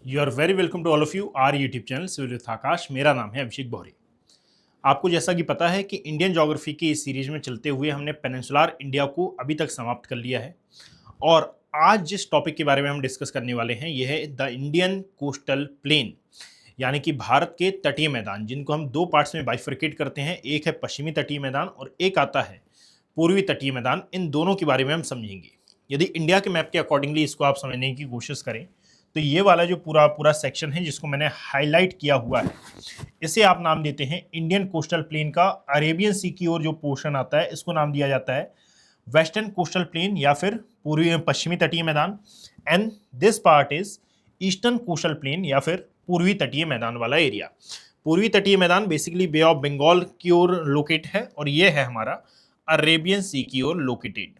You are very welcome to all of you our YouTube channel civil with Akash. मेरा नाम है अभिषेक बौरी। आपको जैसा कि पता है कि इंडियन ज्योग्राफी की इस सीरीज में चलते हुए हमने पेनिनसुलर इंडिया को अभी तक समाप्त कर लिया है। और आज जिस टॉपिक के बारे में हम डिस्कस करने वाले हैं यह है द इंडियन कोस्टल प्लेन, यानी कि भारत के तटीय मैदान, जिनको हम दो पार्ट्स में बाइफरकेट करते हैं। एक है पश्चिमी तटीय मैदान और एक आता है पूर्वी तटीय मैदान। इन दोनों के बारे में हम समझेंगे। यदि इंडिया के मैप के अकॉर्डिंगली इसको आप समझने की कोशिश करें तो ये वाला जो पूरा पूरा सेक्शन है जिसको मैंने हाईलाइट किया हुआ है, इसे आप नाम देते हैं इंडियन कोस्टल प्लेन का। अरेबियन सी की ओर जो पोर्शन आता है इसको नाम दिया जाता है वेस्टर्न कोस्टल प्लेन या फिर पूर्वी पश्चिमी तटीय मैदान। And this part is eastern coastal plane या फिर पूर्वी तटीय मैदान वाला एरिया। पूर्वी तटीय मैदान बेसिकली बे ऑफ बंगाल की ओर लोकेट है और ये है हमारा अरेबियन सी की ओर लोकेटेड।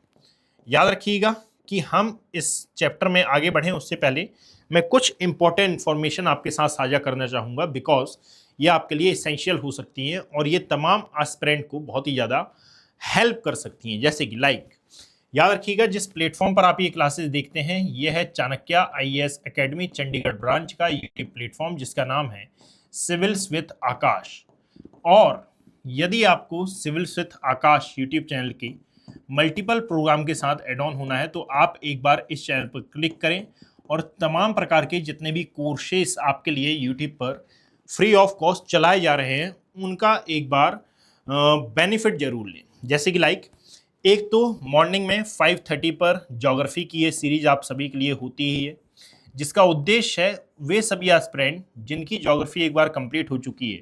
याद रखिएगा कि हम इस चैप्टर में आगे बढ़ें उससे पहले मैं कुछ इंपॉर्टेंट इंफॉर्मेशन आपके साथ साझा करना चाहूँगा, बिकॉज ये आपके लिए इसेंशियल हो सकती हैं और ये तमाम एस्पिरेंट को बहुत ही ज़्यादा हेल्प कर सकती हैं। जैसे कि याद रखिएगा जिस प्लेटफॉर्म पर आप ये क्लासेस देखते हैं ये है Chanakya IAS academy Chandigarh branch का यूट्यूब प्लेटफॉर्म जिसका नाम है सिविल्स विथ आकाश। और यदि आपको civils with Akash YouTube channel की मल्टीपल प्रोग्राम के साथ एड ऑन होना है तो आप एक बार इस चैनल पर क्लिक करें और तमाम प्रकार के जितने भी कोर्सेस आपके लिए यूट्यूब पर फ्री ऑफ कॉस्ट चलाए जा रहे हैं उनका एक बार बेनिफिट जरूर लें। जैसे कि एक तो मॉर्निंग में 5:30 पर ज्योग्राफी की ये सीरीज आप सभी के लिए होती ही है, जिसका उद्देश्य है वे सभी एस्पिरेंट जिनकी ज्योग्राफी एक बार कंप्लीट हो चुकी है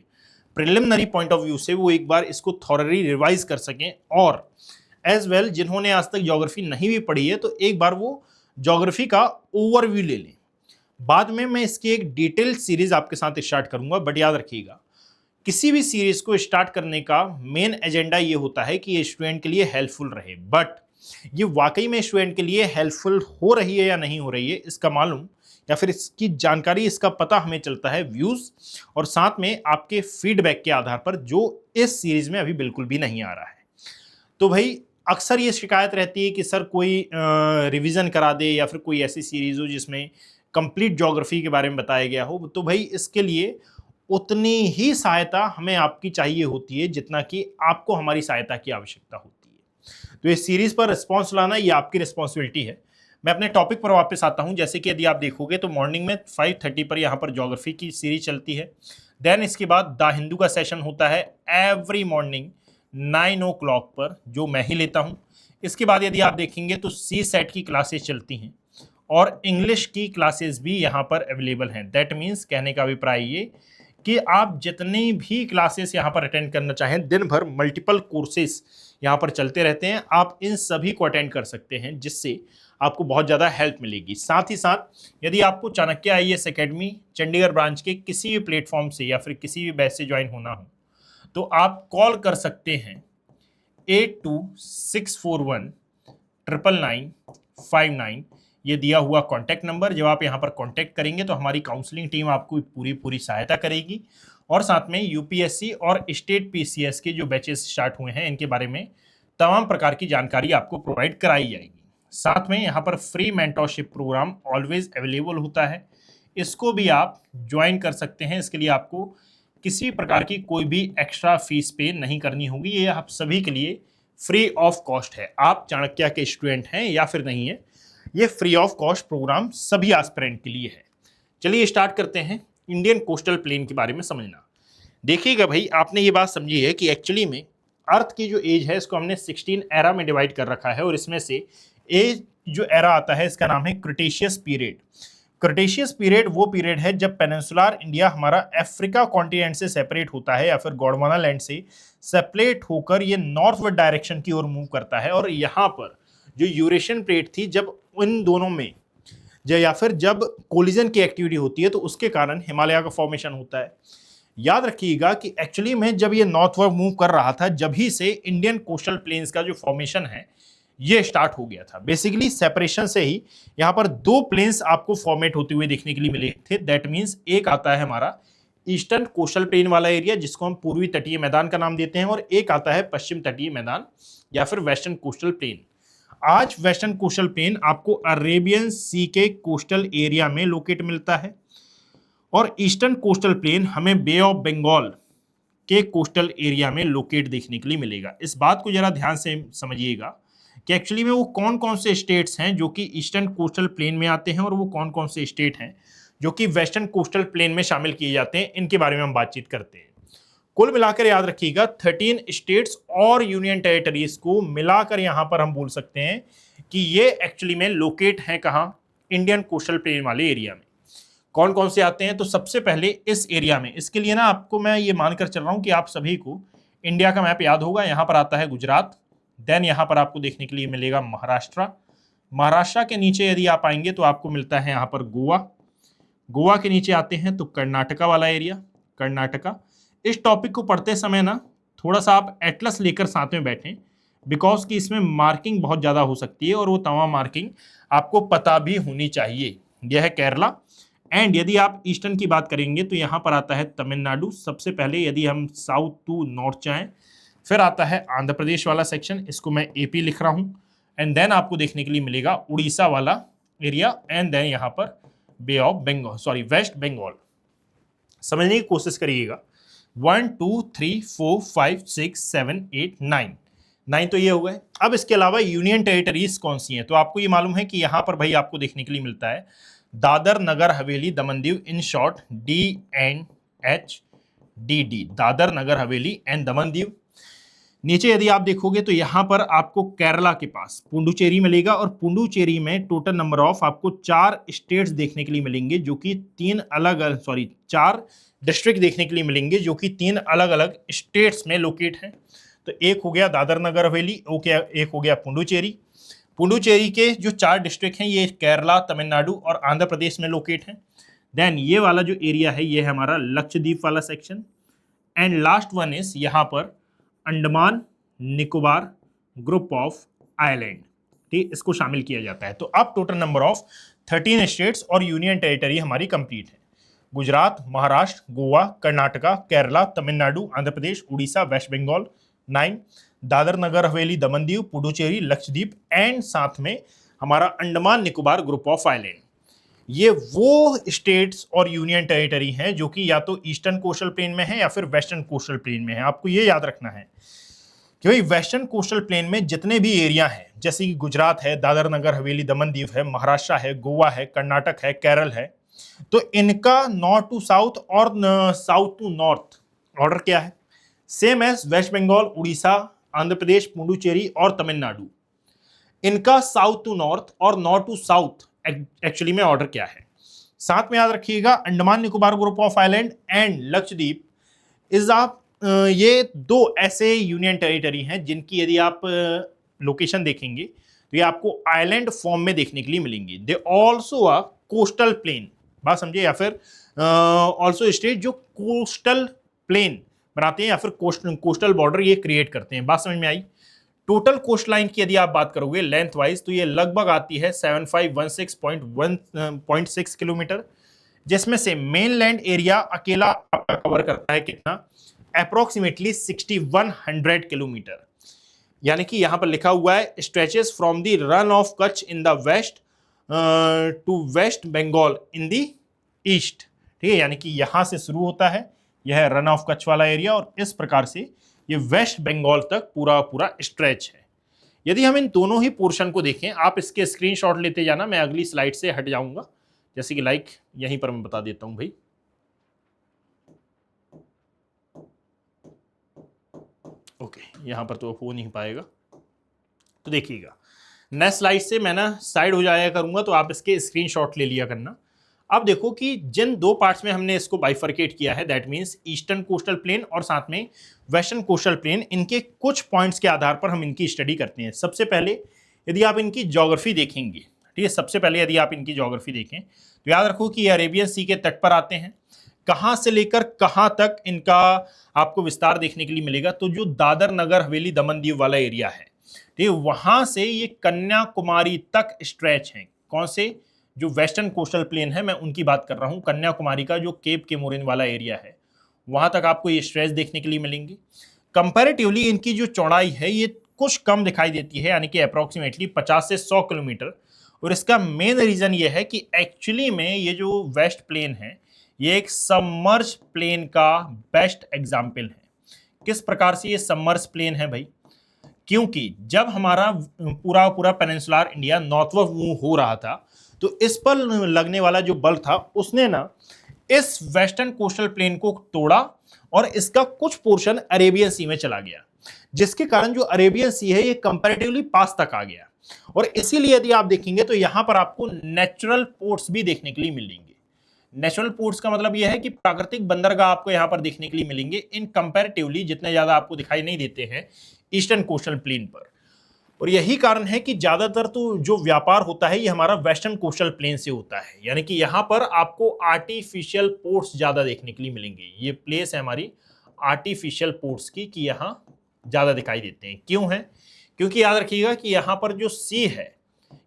प्रिलिमिनरी पॉइंट ऑफ व्यू से वो एक बार इसको थॉरली रिवाइज कर सकें, और एज वेल जिन्होंने आज तक ज्योग्राफी नहीं भी पढ़ी है तो एक बार वो ज्योग्राफी का ओवरव्यू ले लें। बाद में मैं इसकी एक डिटेल सीरीज आपके साथ स्टार्ट करूंगा, बट याद रखिएगा किसी भी सीरीज को स्टार्ट करने का मेन एजेंडा ये होता है कि ये स्टूडेंट के लिए हेल्पफुल रहे। बट ये वाकई में स्टूडेंट के लिए हेल्पफुल हो रही है या नहीं हो रही है इसका मालूम या फिर इसकी जानकारी, इसका पता हमें चलता है व्यूज और साथ में आपके फीडबैक के आधार पर, जो इस सीरीज में अभी बिल्कुल भी नहीं आ रहा है। तो भाई अक्सर ये शिकायत रहती है कि सर कोई रिवीजन करा दे या फिर कोई ऐसी सीरीज हो जिसमें कंप्लीट ज्योग्राफी के बारे में बताया गया हो। तो भाई इसके लिए उतनी ही सहायता हमें आपकी चाहिए होती है जितना कि आपको हमारी सहायता की आवश्यकता होती है। तो इस सीरीज पर रिस्पॉन्स लाना ये आपकी रिस्पॉन्सिबिलिटी है। मैं अपने टॉपिक पर वापस आता हूं। जैसे कि यदि आप देखोगे तो मॉर्निंग में 5:30 पर यहाँ पर ज्योग्राफी की सीरीज चलती है। देन इसके बाद द हिंदू का सेशन होता है एवरी मॉर्निंग 9 o'clock पर, जो मैं ही लेता हूं। इसके बाद यदि आप देखेंगे तो सी सेट की क्लासेस चलती हैं और इंग्लिश की क्लासेस भी यहाँ पर अवेलेबल हैं। दैट मीन्स कहने का अभिप्राय ये कि आप जितनी भी क्लासेस यहाँ पर अटेंड करना चाहें, दिन भर मल्टीपल कोर्सेस यहाँ पर चलते रहते हैं, आप इन सभी को अटेंड कर सकते हैं जिससे आपको बहुत ज़्यादा हेल्प मिलेगी। साथ ही साथ यदि आपको Chanakya IAS academy Chandigarh branch के किसी भी प्लेटफॉर्म से या फिर किसी भी बैच से ज्वाइन होना हो तो आप कॉल कर सकते हैं 8264199959। ये दिया हुआ कॉन्टैक्ट नंबर। जब आप यहाँ पर कॉन्टैक्ट करेंगे तो हमारी काउंसलिंग टीम आपको पूरी सहायता करेगी और साथ में UPSC और स्टेट PCS के जो बैचेस स्टार्ट हुए हैं इनके बारे में तमाम प्रकार की जानकारी आपको प्रोवाइड कराई जाएगी। साथ में यहाँ पर free mentorship program always available होता है, इसको भी आप ज्वाइन कर सकते हैं। इसके लिए आपको किसी प्रकार की कोई भी एक्स्ट्रा फीस पे नहीं करनी होगी। ये आप सभी के लिए फ्री ऑफ कॉस्ट है। आप चाणक्य के स्टूडेंट हैं या फिर नहीं है, ये फ्री ऑफ कॉस्ट प्रोग्राम सभी एस्पिरेंट के लिए है। चलिए स्टार्ट करते हैं इंडियन कोस्टल प्लेन के बारे में समझना। देखिएगा भाई, आपने ये बात समझी है कि एक्चुअली में अर्थ की जो एज है इसको हमने 16 एरा में डिवाइड कर रखा है और इसमें से एज जो एरा आता है इसका नाम है क्रिटेशियस पीरियड। क्रिटेशियस पीरियड वो पीरियड है जब पेनिनसुलर इंडिया हमारा अफ्रीका कॉन्टिनेंट से सेपरेट होता है या फिर गोंडवाना लैंड से सेपरेट होकर ये नॉर्थवर्ड डायरेक्शन की ओर मूव करता है। और यहाँ पर जो यूरेशियन प्लेट थी, जब इन दोनों में या फिर जब कोलिजन की एक्टिविटी होती है तो उसके कारण हिमालय का फॉर्मेशन होता है। याद रखिएगा कि एक्चुअली में जब ये नॉर्थवर्ड मूव कर रहा था जब ही से इंडियन कोस्टल प्लेन्स का जो फॉर्मेशन है ये स्टार्ट हो गया था। बेसिकली सेपरेशन से ही यहाँ पर दो प्लेन्स आपको फॉर्मेट होते हुए देखने के लिए मिले थे। दैट मीन्स एक आता है हमारा ईस्टर्न कोस्टल प्लेन वाला एरिया जिसको हम पूर्वी तटीय मैदान का नाम देते हैं, और एक आता है पश्चिम तटीय मैदान या फिर वेस्टर्न कोस्टल प्लेन। आज वेस्टर्न कोस्टल प्लेन आपको अरेबियन सी के कोस्टल एरिया में लोकेट मिलता है। और ईस्टर्न कोस्टल प्लेन हमें बे ऑफ बंगाल के कोस्टल एरिया में लोकेट देखने के लिए मिलेगा। इस बात को जरा ध्यान से समझिएगा कि एक्चुअली में वो कौन कौन से स्टेट्स हैं जो कि ईस्टर्न कोस्टल प्लेन में आते हैं और वो कौन कौन से स्टेट हैं जो कि वेस्टर्न कोस्टल प्लेन में शामिल किए जाते हैं, इनके बारे में हम बातचीत करते हैं। कुल मिलाकर याद रखिएगा 13 स्टेट्स और यूनियन टेरिटरीज को मिलाकर यहां पर हम बोल सकते हैं कि ये एक्चुअली में लोकेट हैं कहां, इंडियन कोस्टल प्लेन वाले एरिया में। कौन कौन से आते हैं, तो सबसे पहले इस एरिया में, इसके लिए ना आपको मैं ये मानकर चल रहा हूं कि आप सभी को इंडिया का मैप याद होगा। यहां पर आता है गुजरात, देन यहां पर आपको देखने के लिए मिलेगा महाराष्ट्र। महाराष्ट्र के नीचे यदि आप आएंगे तो आपको मिलता है यहां पर गोवा। गोवा के नीचे आते हैं तो कर्नाटका वाला एरिया, कर्नाटका। इस टॉपिक को पढ़ते समय ना थोड़ा सा आप एटलस लेकर साथ में बैठें, बिकॉज कि इसमें मार्किंग बहुत ज़्यादा हो सकती है और वो तमाम मार्किंग आपको पता भी होनी चाहिए। यह है केरला। एंड यदि आप ईस्टर्न की बात करेंगे तो यहाँ पर आता है तमिलनाडु सबसे पहले, यदि हम साउथ टू नॉर्थ जाएं। फिर आता है आंध्र प्रदेश वाला सेक्शन, इसको मैं एपी लिख रहा हूँ। एंड देन आपको देखने के लिए मिलेगा उड़ीसा वाला एरिया, एंड देन यहाँ पर bay of Bengal, sorry West Bengal. समझने की कोशिश करिएगा। 1 2 3 4 5 6 7 8 9 तो ये हो गए। अब इसके अलावा यूनियन टेरिटरीज कौन सी हैं, तो आपको ये मालूम है कि यहाँ पर भाई आपको देखने के लिए मिलता है Dadar Nagar Haveli Daman Diu, in short DNHDD, Dadra Nagar Haveli and Daman Diu. नीचे यदि आप देखोगे तो यहां पर आपको केरला के पास पुडुचेरी मिलेगा, और पुडुचेरी में टोटल नंबर ऑफ आपको 4 स्टेट्स देखने के लिए मिलेंगे जो कि 4 डिस्ट्रिक्ट देखने के लिए मिलेंगे जो कि 3 अलग अलग स्टेट्स में लोकेट हैं। तो एक हो गया दादर नगर हवेली, एक हो गया पुडुचेरी। पुडुचेरी के जो 4 डिस्ट्रिक्ट हैं ये केरला, तमिलनाडु और आंध्र प्रदेश में लोकेट हैं। देन ये वाला जो एरिया है ये है हमारा लक्षद्वीप वाला section. And last one is यहाँ पर Andaman Nicobar group of island, ठीक, इसको शामिल किया जाता है। तो अब टोटल नंबर ऑफ 13 स्टेट्स और यूनियन टेरिटरी हमारी कंप्लीट है। गुजरात, महाराष्ट्र, गोवा, कर्नाटका, केरला, तमिलनाडु, आंध्र प्रदेश, उड़ीसा, वेस्ट बंगाल 9, दादर नगर हवेली दमन दीव, पुडुचेरी, लक्षद्वीप एंड साथ में हमारा Andaman Nicobar group of island. ये वो स्टेट्स और यूनियन टेरिटरी हैं जो कि या तो ईस्टर्न कोस्टल प्लेन में है या फिर वेस्टर्न कोस्टल प्लेन में है। आपको ये याद रखना है कि भाई वेस्टर्न कोस्टल प्लेन में जितने भी एरिया हैं, जैसे कि गुजरात है, दादर नगर हवेली दमन दीव है, महाराष्ट्र है, गोवा है, कर्नाटक है, केरल है, तो इनका नॉर्थ टू साउथ और साउथ टू नॉर्थ ऑर्डर क्या है, सेम एज वेस्ट बंगाल, उड़ीसा, आंध्र प्रदेश, पुडुचेरी और तमिलनाडु। इनका साउथ टू नॉर्थ और नॉर्थ टू साउथ एक्चुअली में ऑर्डर क्या है। साथ में याद रखिएगा Andaman Nicobar group of island and Lakshadweep is आप ये 2 ऐसे यूनियन टेरिटरी हैं जिनकी यदि आप लोकेशन देखेंगे तो ये आपको आइलैंड फॉर्म में देखने के लिए मिलेंगे। They also a coastal plain, बात समझिए, या फिर ऑल्सो स्टेट जो कोस्टल प्लेन बनाते हैं या फिर कोस्टल बॉर्डर ये क्रिएट करते हैं। बात समझ में आई। टोटल कोस्ट लाइन की यदि आप बात करोगे लेंथ वाइज तो ये लगभग आती है 7516.6 किलोमीटर, जिसमें से मेन लैंड एरिया अकेला आपका कवर करता है कितना, अप्रोक्सीमेटली 6100 किलोमीटर। यानी कि यहां पर लिखा हुआ है stretches from the Rann of Kutch in the west to West Bengal in the east, ठीक है। यानी कि यहां से शुरू होता है यह रन ऑफ कच्छ वाला एरिया और इस प्रकार से ये वेस्ट बंगाल तक पूरा पूरा स्ट्रेच है। यदि हम इन दोनों ही पोर्शन को देखें, आप इसके स्क्रीनशॉट लेते जाना, मैं अगली स्लाइड से हट जाऊंगा, जैसे कि लाइक यहीं पर मैं बता देता हूं भाई। ओके, यहां पर तो हो नहीं पाएगा, तो देखिएगा नेक्स्ट स्लाइड से मैं ना साइड हो जाया करूंगा, तो आप इसके स्क्रीनशॉट ले लिया करना। अब देखो कि जिन 2 पार्ट्स में हमने इसको बाइफर्केट किया है, that means eastern coastal plane और साथ में वेस्टर्न कोस्टल प्लेन, इनके कुछ पॉइंट्स के आधार पर हम इनकी स्टडी करते हैं। सबसे पहले यदि आप इनकी ज्योग्राफी देखेंगे, ठीक है, सबसे पहले यदि आप इनकी ज्योग्राफी देखें तो याद रखो कि ये अरेबियन सी के तट पर आते हैं। कहाँ से लेकर कहाँ तक इनका आपको विस्तार देखने के लिए मिलेगा, तो जो दादर नगर हवेली दमन दीव वाला एरिया है, ठीक है, वहां से ये कन्याकुमारी तक स्ट्रेच है। कौन से, जो वेस्टर्न कोस्टल प्लेन है मैं उनकी बात कर रहा हूं, कन्याकुमारी का जो केप केमोरिन वाला एरिया है वहां तक आपको ये स्ट्रेच देखने के लिए मिलेंगे। कंपैरेटिवली इनकी जो चौड़ाई है ये कुछ कम दिखाई देती है, यानी कि अप्रोक्सीमेटली 50 से 100 किलोमीटर। और इसका मेन रीजन ये है कि एक्चुअली में ये जो वेस्ट प्लेन है ये एक सबमर्ज प्लेन का बेस्ट एग्जाम्पल है। किस प्रकार से ये सबमर्ज प्लेन है भाई? क्योंकि जब हमारा पूरा पूरा पेनिनसुलर इंडिया नॉर्थवर्ड मूव हो रहा था, तो इस पर लगने वाला जो बल था उसने ना इस वेस्टर्न कोस्टल प्लेन को तोड़ा और इसका कुछ पोर्शन अरेबियन सी में चला गया, जिसके कारण जो अरेबियन सी है ये कंपैरेटिवली पास तक आ गया। और इसीलिए यदि आप देखेंगे तो यहां पर आपको नेचुरल पोर्ट्स भी देखने के लिए मिलेंगे। नेचुरल पोर्ट्स का मतलब यह है कि प्राकृतिक बंदरगाह आपको यहां पर देखने के लिए मिलेंगे, इन कंपैरेटिवली जितने ज्यादा आपको दिखाई नहीं देते हैं ईस्टर्न कोस्टल प्लेन पर। और यही कारण है कि ज्यादातर तो जो व्यापार होता है ये हमारा वेस्टर्न कोस्टल प्लेन से होता है, यानी कि यहां पर आपको आर्टिफिशियल पोर्ट्स ज्यादा देखने के लिए मिलेंगे। ये प्लेस है हमारी आर्टिफिशियल पोर्ट्स की, कि यहां ज्यादा दिखाई देते हैं। क्यों है? क्योंकि याद रखिएगा कि यहां पर जो सी है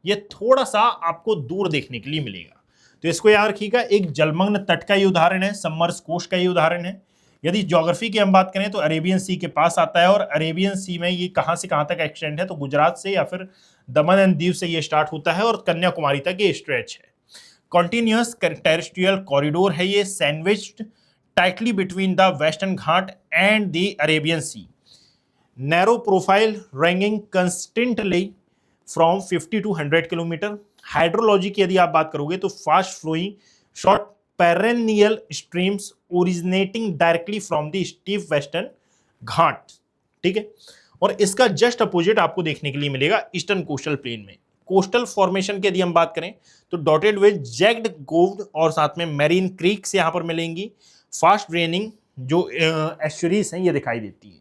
ये थोड़ा सा आपको दूर देखने के लिए मिलेगा। तो इसको याद रखिएगा, एक जलमग्न तट का ही उदाहरण है, सबमर्ज कोस्ट का ही उदाहरण है। यदि ज्योग्राफी की हम बात करें तो अरेबियन सी के पास आता है, और अरेबियन सी में ये कहां से कहां तक एक्सटेंड है, तो गुजरात से या फिर दमन एंड दीव से ये स्टार्ट होता है और कन्याकुमारी तक ये स्ट्रेच है। कॉन्टिन्यूअस टेरेस्ट्रियल कॉरिडोर है ये, sandwiched tightly between the western Ghat and the Arabian Sea. Narrow profile ranging constantly from 50 to 100 kilometre. Hydrology की यदि आप बात करोगे तो fast flowing short perennial streams originating directly from the steep western Ghat. ठीक है, और इसका जस्ट अपोजिट आपको देखने के लिए मिलेगा ईस्टर्न कोस्टल प्लेन में। कोस्टल फॉर्मेशन की यदि हम बात करें तो डॉटेड विद जैग्ड गोव्ड और साथ में मैरीन क्रीक्स यहां पर मिलेंगी। फास्ट ड्रेनिंग जो एस्चुरीज हैं ये दिखाई देती है।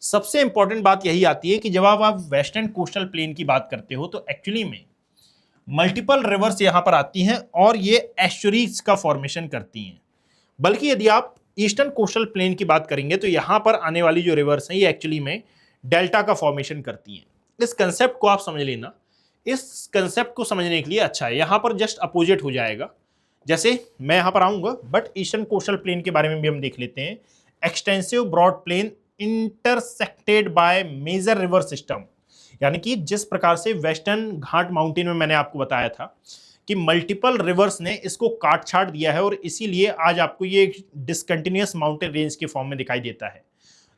सबसे इंपॉर्टेंट बात यही आती है कि जब आप वेस्टर्न कोस्टल प्लेन की बात करते हो तो एक्चुअली में मल्टीपल रिवर्स यहां पर आती हैं और ये एस्चुरीज का फॉर्मेशन करती हैं। बल्कि यदि आप ईस्टर्न कोस्टल प्लेन की बात करेंगे तो यहां पर आने वाली जो रिवर्स हैं ये एक्चुअली में डेल्टा का फॉर्मेशन करती हैं। इस कंसेप्ट को आप समझ लेना। इस कंसेप्ट को समझने के लिए अच्छा है, यहां पर जस्ट अपोजिट हो जाएगा। जैसे मैं यहां पर आऊंगा, बट ईस्टर्न कोस्टल प्लेन के बारे में भी हम देख लेते हैं। Extensive broad plain intersected by major river system, यानी कि जिस प्रकार से वेस्टर्न घाट माउंटेन में मैंने आपको बताया था कि मल्टीपल रिवर्स ने इसको काट छाट दिया है और इसीलिए आज आपको ये डिसकंटिन्यूअस माउंटेन रेंज के फॉर्म में दिखाई देता है।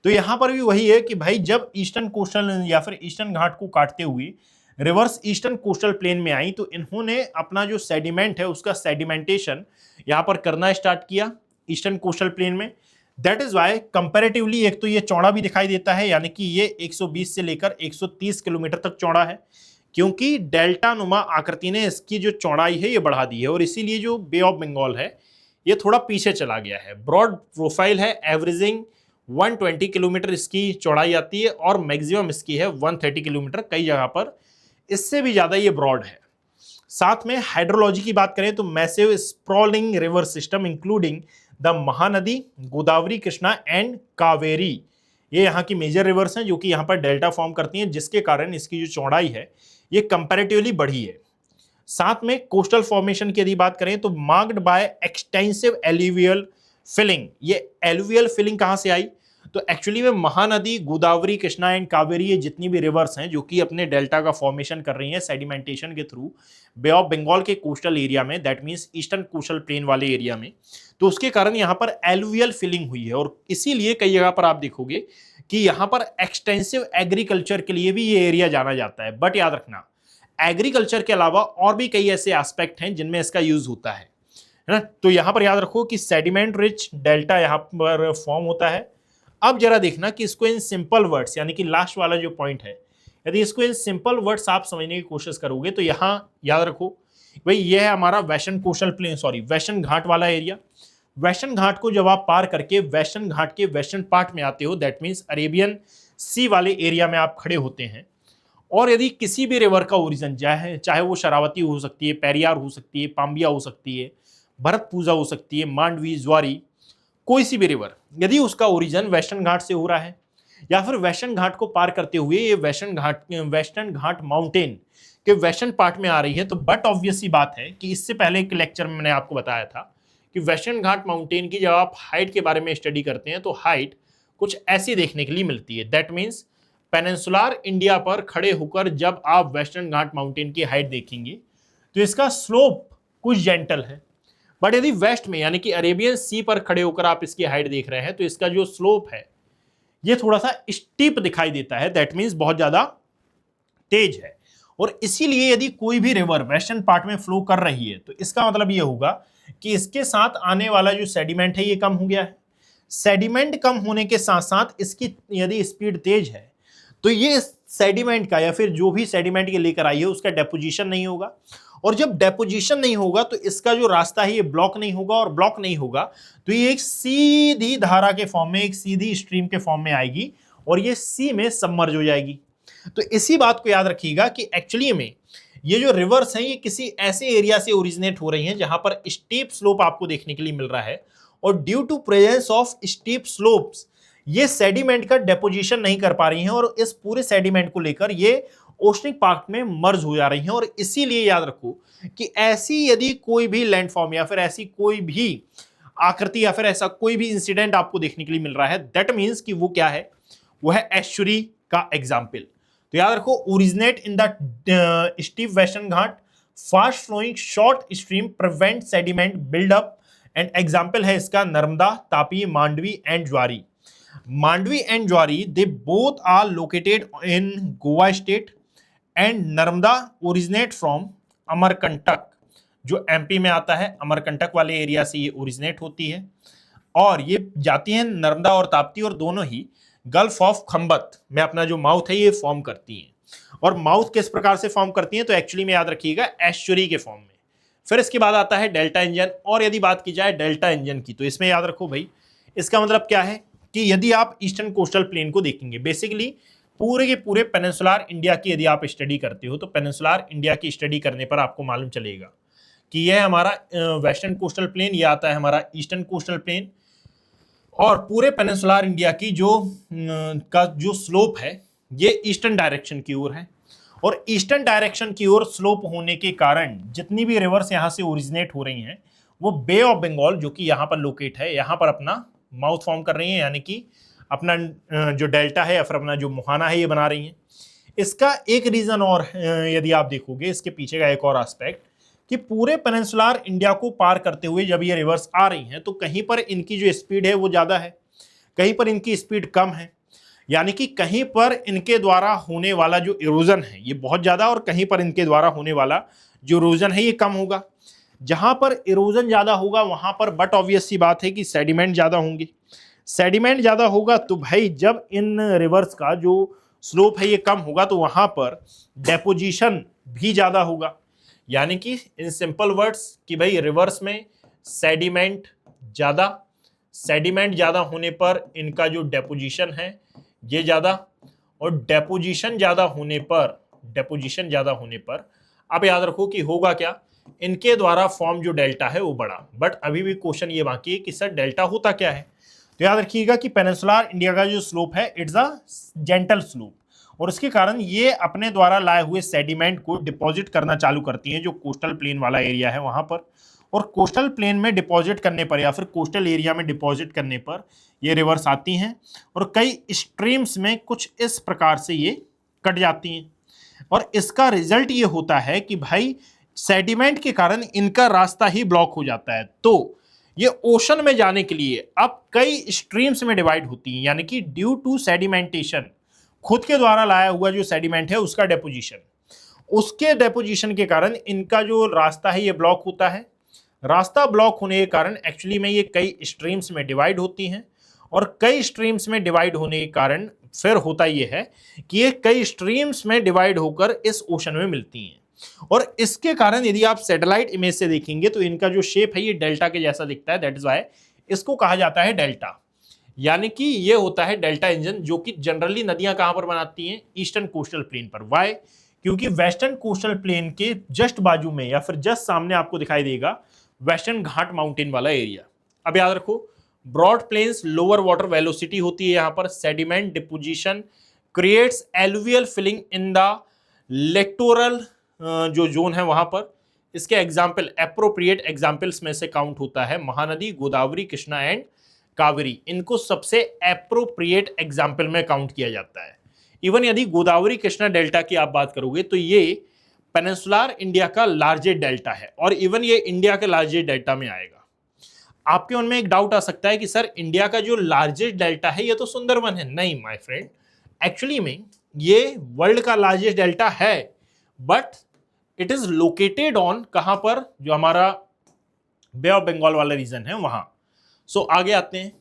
तो यहां पर भी वही है कि भाई जब ईस्टर्न कोस्टल या फिर ईस्टर्न घाट को काटते हुए रिवर्स ईस्टर्न कोस्टल प्लेन में आई तो इन्होंने अपना जो सेडिमेंट है उसका सेडिमेंटेशन यहां पर करना स्टार्ट किया ईस्टर्न कोस्टल प्लेन में। दैट इज वाई कंपैरेटिवली एक तो ये चौड़ा भी दिखाई देता है, यानी कि ये 120 से लेकर 130 किलोमीटर तक चौड़ा है, क्योंकि डेल्टा नुमा आकृति ने इसकी जो चौड़ाई है ये बढ़ा दी है और इसीलिए जो बे ऑफ बंगाल है ये थोड़ा पीछे चला गया है। ब्रॉड प्रोफाइल है, एवरेजिंग 120 किलोमीटर इसकी चौड़ाई आती है और मैक्सिमम इसकी है 130 किलोमीटर, कई जगह पर इससे भी ज्यादा ये ब्रॉड है। साथ में हाइड्रोलॉजी की बात करें तो massive sprawling river system including the Mahanadi, Godavari, Krishna and Kaveri, ये यहाँ की मेजर रिवर्स हैं जो कि यहाँ पर डेल्टा फॉर्म करती हैं, जिसके कारण इसकी जो चौड़ाई है ये कंपैरेटिवली बढ़ी है। साथ में कोस्टल फॉर्मेशन की यदि बात करें तो marked by extensive alluvial filling. ये एलुवियल फिलिंग कहाँ से आई? तो एक्चुअली में महानदी, गोदावरी, कृष्णा एंड कावेरी ये जितनी भी रिवर्स हैं जो कि अपने डेल्टा का फॉर्मेशन कर रही हैं सेडिमेंटेशन के थ्रू बे ऑफ बंगाल के कोस्टल एरिया में, that means eastern coastal plane वाले एरिया में, तो उसके कारण यहाँ पर एलुवियल फिलिंग हुई है और इसीलिए कई जगह पर आप देखोगे कि यहाँ पर एक्सटेंसिव एग्रीकल्चर के लिए भी ये एरिया जाना जाता है। बट याद रखना, एग्रीकल्चर के अलावा और भी कई ऐसे एस्पेक्ट हैं जिनमें इसका यूज होता है ना। तो यहाँ पर याद रखो कि सेडिमेंट रिच डेल्टा यहाँ पर फॉर्म होता है। अब जरा देखना कि इसको इन सिंपल वर्ड्स, यानी कि लास्ट वाला जो पॉइंट है, यदि इसको इन सिंपल वर्ड्स आप समझने की कोशिश करोगे तो यहाँ याद रखो भाई ये है हमारा western coastal plain, sorry Western Ghat वाला एरिया। वेस्टर्न घाट को जब आप पार करके वेस्टर्न घाट के वेस्टर्न पार्ट में आते हो, दैट मीन्स अरेबियन सी वाले एरिया में आप खड़े होते हैं, और यदि किसी भी रिवर का ओरिजिन चाहे वो शरावती हो सकती है, पेरियार हो सकती है, पाम्बिया हो सकती है, भरतपूजा हो सकती है, मांडवी, ज्वारी, कोई सी भी रिवर, यदि उसका ओरिजिन वेस्टर्न घाट से हो रहा है या फिर वेस्टर्न घाट को पार करते हुए ये वेस्टर्न घाट माउंटेन के वेस्टर्न पार्ट में आ रही है, तो बट ऑब्वियस सी बात है कि इससे पहले एक लेक्चर में मैंने आपको बताया था कि वेस्टर्न घाट माउंटेन की जब आप हाइट के बारे में स्टडी करते हैं तो हाइट कुछ ऐसी देखने के लिए मिलती है। दैट मीन्स पेनिनसुलर इंडिया पर खड़े होकर जब आप वेस्टर्न घाट माउंटेन की हाइट देखेंगे तो इसका स्लोप कुछ जेंटल है, बट यदि वेस्ट में यानी कि अरेबियन सी पर खड़े होकर आप इसकी हाइट देख रहे हैं तो इसका जो स्लोप है ये थोड़ा सा स्टीप दिखाई देता है, दैट मीन्स बहुत ज्यादा तेज है। और इसीलिए यदि कोई भी रिवर वेस्टर्न पार्ट में फ्लो कर रही है तो इसका मतलब ये होगा कि इसके साथ आने वाला जो सेडिमेंट है ये कम हो गया है। सेडिमेंट कम होने के साथ साथ इसकी यदि स्पीड तेज है तो ये सेडिमेंट का या फिर जो भी सेडिमेंट ये लेकर आई है उसका डेपोजिशन नहीं होगा, और जब डेपोजिशन नहीं होगा तो इसका जो रास्ता है ये ब्लॉक नहीं होगा, और ब्लॉक नहीं होगा तो ये एक सीधी धारा के फॉर्म में, एक सीधी स्ट्रीम के फॉर्म में आएगी और ये सी में सबमर्ज हो जाएगी। तो इसी बात को याद रखिएगा कि एक्चुअली में ये जो रिवर्स हैं ये किसी ऐसे एरिया से ओरिजिनेट हो रही हैं जहां पर स्टीप स्लोप आपको देखने के लिए मिल रहा है, और due to presence of steep slopes ये सेडिमेंट का डेपोजिशन नहीं कर पा रही हैं और इस पूरे सेडिमेंट को लेकर ये ओशनिक पार्क में मर्ज हो जा रही हैं। और इसीलिए याद रखो कि ऐसी यदि कोई भी लैंडफॉर्म या फिर ऐसी कोई भी आकृति या फिर ऐसा कोई भी इंसिडेंट आपको देखने के लिए मिल रहा है, दैट मीन्स कि वो क्या है, वो है एस्चुरी का एग्जाम्पल। तो याद रखो, originate in the steep western Ghat, fast flowing short stream prevent sediment buildup, and example है इसका नर्मदा, तापी, मांडवी एंड ज्वारी। Mandovi and Zuari they both are located in Goa state, and Narmada originate from Amarkantak जो एमपी में आता है, अमरकंटक वाले एरिया से ये ओरिजिनेट होती है और ये जाती हैं नर्मदा और ताप्ती, और दोनों ही गल्फ ऑफ खंबत में अपना जो माउथ है ये फॉर्म करती हैं। और माउथ किस प्रकार से फॉर्म करती हैं तो एक्चुअली में याद रखिएगा एस्चुरी के फॉर्म में। फिर इसके बाद आता है डेल्टा इंजन, और यदि बात की जाए डेल्टा इंजन की तो इसमें याद रखो भाई, इसका मतलब क्या है कि यदि आप ईस्टर्न कोस्टल प्लेन को देखेंगे, बेसिकली पूरे के पूरे पेनिनसुलर इंडिया की यदि आप स्टडी करते हो तो पेनिनसुलर इंडिया की स्टडी करने पर आपको मालूम चलेगा कि यह हमारा वेस्टर्न कोस्टल प्लेन, ये आता है हमारा ईस्टर्न कोस्टल प्लेन, और पूरे पेनिनसुलर इंडिया की जो स्लोप है ये ईस्टर्न डायरेक्शन की ओर है। और ईस्टर्न डायरेक्शन की ओर स्लोप होने के कारण जितनी भी रिवर्स यहाँ से ओरिजिनेट हो रही हैं वो बे ऑफ बंगाल जो कि यहाँ पर लोकेट है, यहाँ पर अपना माउथ फॉर्म कर रही हैं, यानी कि अपना जो डेल्टा है या फिर अपना जो मुहाना है ये बना रही हैं। इसका एक रीजन और यदि आप देखोगे, इसके पीछे का एक और एस्पेक्ट कि पूरे पेनिनसुलर इंडिया को पार करते हुए जब ये रिवर्स आ रही हैं तो कहीं पर इनकी जो स्पीड है वो ज़्यादा है, कहीं पर इनकी स्पीड कम है, यानी कि कहीं पर इनके द्वारा होने वाला जो इरोजन है ये बहुत ज़्यादा और कहीं पर इनके द्वारा होने वाला जो इरोजन है ये कम होगा। जहाँ पर इरोजन ज़्यादा होगा वहाँ पर बट ऑब्वियस सी बात है कि सेडिमेंट ज़्यादा होंगे। सेडिमेंट ज़्यादा होगा तो भाई जब इन रिवर्स का जो स्लोप है ये कम होगा तो वहाँ पर डेपोजिशन भी ज़्यादा होगा, यानी कि इन सिंपल वर्ड्स कि भाई रिवर्स में सेडिमेंट ज़्यादा होने पर इनका जो डेपोजिशन है ये ज़्यादा, और डेपोजिशन ज़्यादा होने पर अब याद रखो कि होगा क्या, इनके द्वारा फॉर्म जो डेल्टा है वो बड़ा। बट अभी भी क्वेश्चन ये बाकी है कि सर डेल्टा होता क्या है। तो याद रखिएगा कि पेनिनसुलर इंडिया का जो स्लोप है इट्स अ जेंटल स्लोप, और इसके कारण ये अपने द्वारा लाए हुए सेडिमेंट को डिपॉजिट करना चालू करती हैं जो कोस्टल प्लेन वाला एरिया है वहां पर, और कोस्टल प्लेन में डिपॉजिट करने पर या फिर कोस्टल एरिया में डिपॉजिट करने पर ये रिवर्स आती हैं और कई स्ट्रीम्स में कुछ इस प्रकार से ये कट जाती हैं। और इसका रिजल्ट ये होता है कि भाई सेडिमेंट के कारण इनका रास्ता ही ब्लॉक हो जाता है, तो ये ओशन में जाने के लिए अब कई स्ट्रीम्स में डिवाइड होती हैं, यानी कि ड्यू टू सेडिमेंटेशन, खुद के द्वारा लाया हुआ जो सेडिमेंट है उसका डेपोजिशन, उसके डेपोजिशन के कारण इनका जो रास्ता है ये ब्लॉक होता है। रास्ता ब्लॉक होने के कारण एक्चुअली में ये कई स्ट्रीम्स में डिवाइड होती हैं, और कई स्ट्रीम्स में डिवाइड होने के कारण फिर होता ये है कि ये कई स्ट्रीम्स में डिवाइड होकर इस ओशन में मिलती हैं। और इसके कारण यदि आप सैटेलाइट इमेज से देखेंगे तो इनका जो शेप है ये डेल्टा के जैसा दिखता है, दैट इज व्हाई इसको कहा जाता है डेल्टा, यानी कि ये होता है डेल्टा इंजन, जो कि जनरली नदियां कहां पर बनाती हैं, ईस्टर्न कोस्टल प्लेन पर। वाई? क्योंकि वेस्टर्न कोस्टल प्लेन के जस्ट बाजू में या फिर जस्ट सामने आपको दिखाई देगा वेस्टर्न घाट माउंटेन वाला एरिया। अब याद रखो, broad plains lower water velocity होती है, यहां पर sediment deposition creates alluvial filling in the littoral जो जोन है वहां पर। इसके एग्जाम्पल एप्रोप्रिएट एग्जाम्पल्स में से काउंट होता है महानदी, गोदावरी, कृष्णा एंड कावेरी, इनको सबसे एप्रोप्रिएट एग्जाम्पल में काउंट किया जाता है। इवन यदि गोदावरी कृष्णा डेल्टा की आप बात करोगे तो ये पेनिनसुलर इंडिया का लार्जेस्ट डेल्टा है और इवन ये इंडिया के लार्जेस्ट डेल्टा में आएगा। आपके मन में एक डाउट आ सकता है कि सर इंडिया का जो लार्जेस्ट डेल्टा है ये तो सुंदरवन है। नहीं माय फ्रेंड, एक्चुअली में ये वर्ल्ड का लार्जेस्ट डेल्टा है, but it is located on कहां पर, जो हमारा बे ऑफ बंगाल वाला रीजन है वहां। सो आगे आते हैं।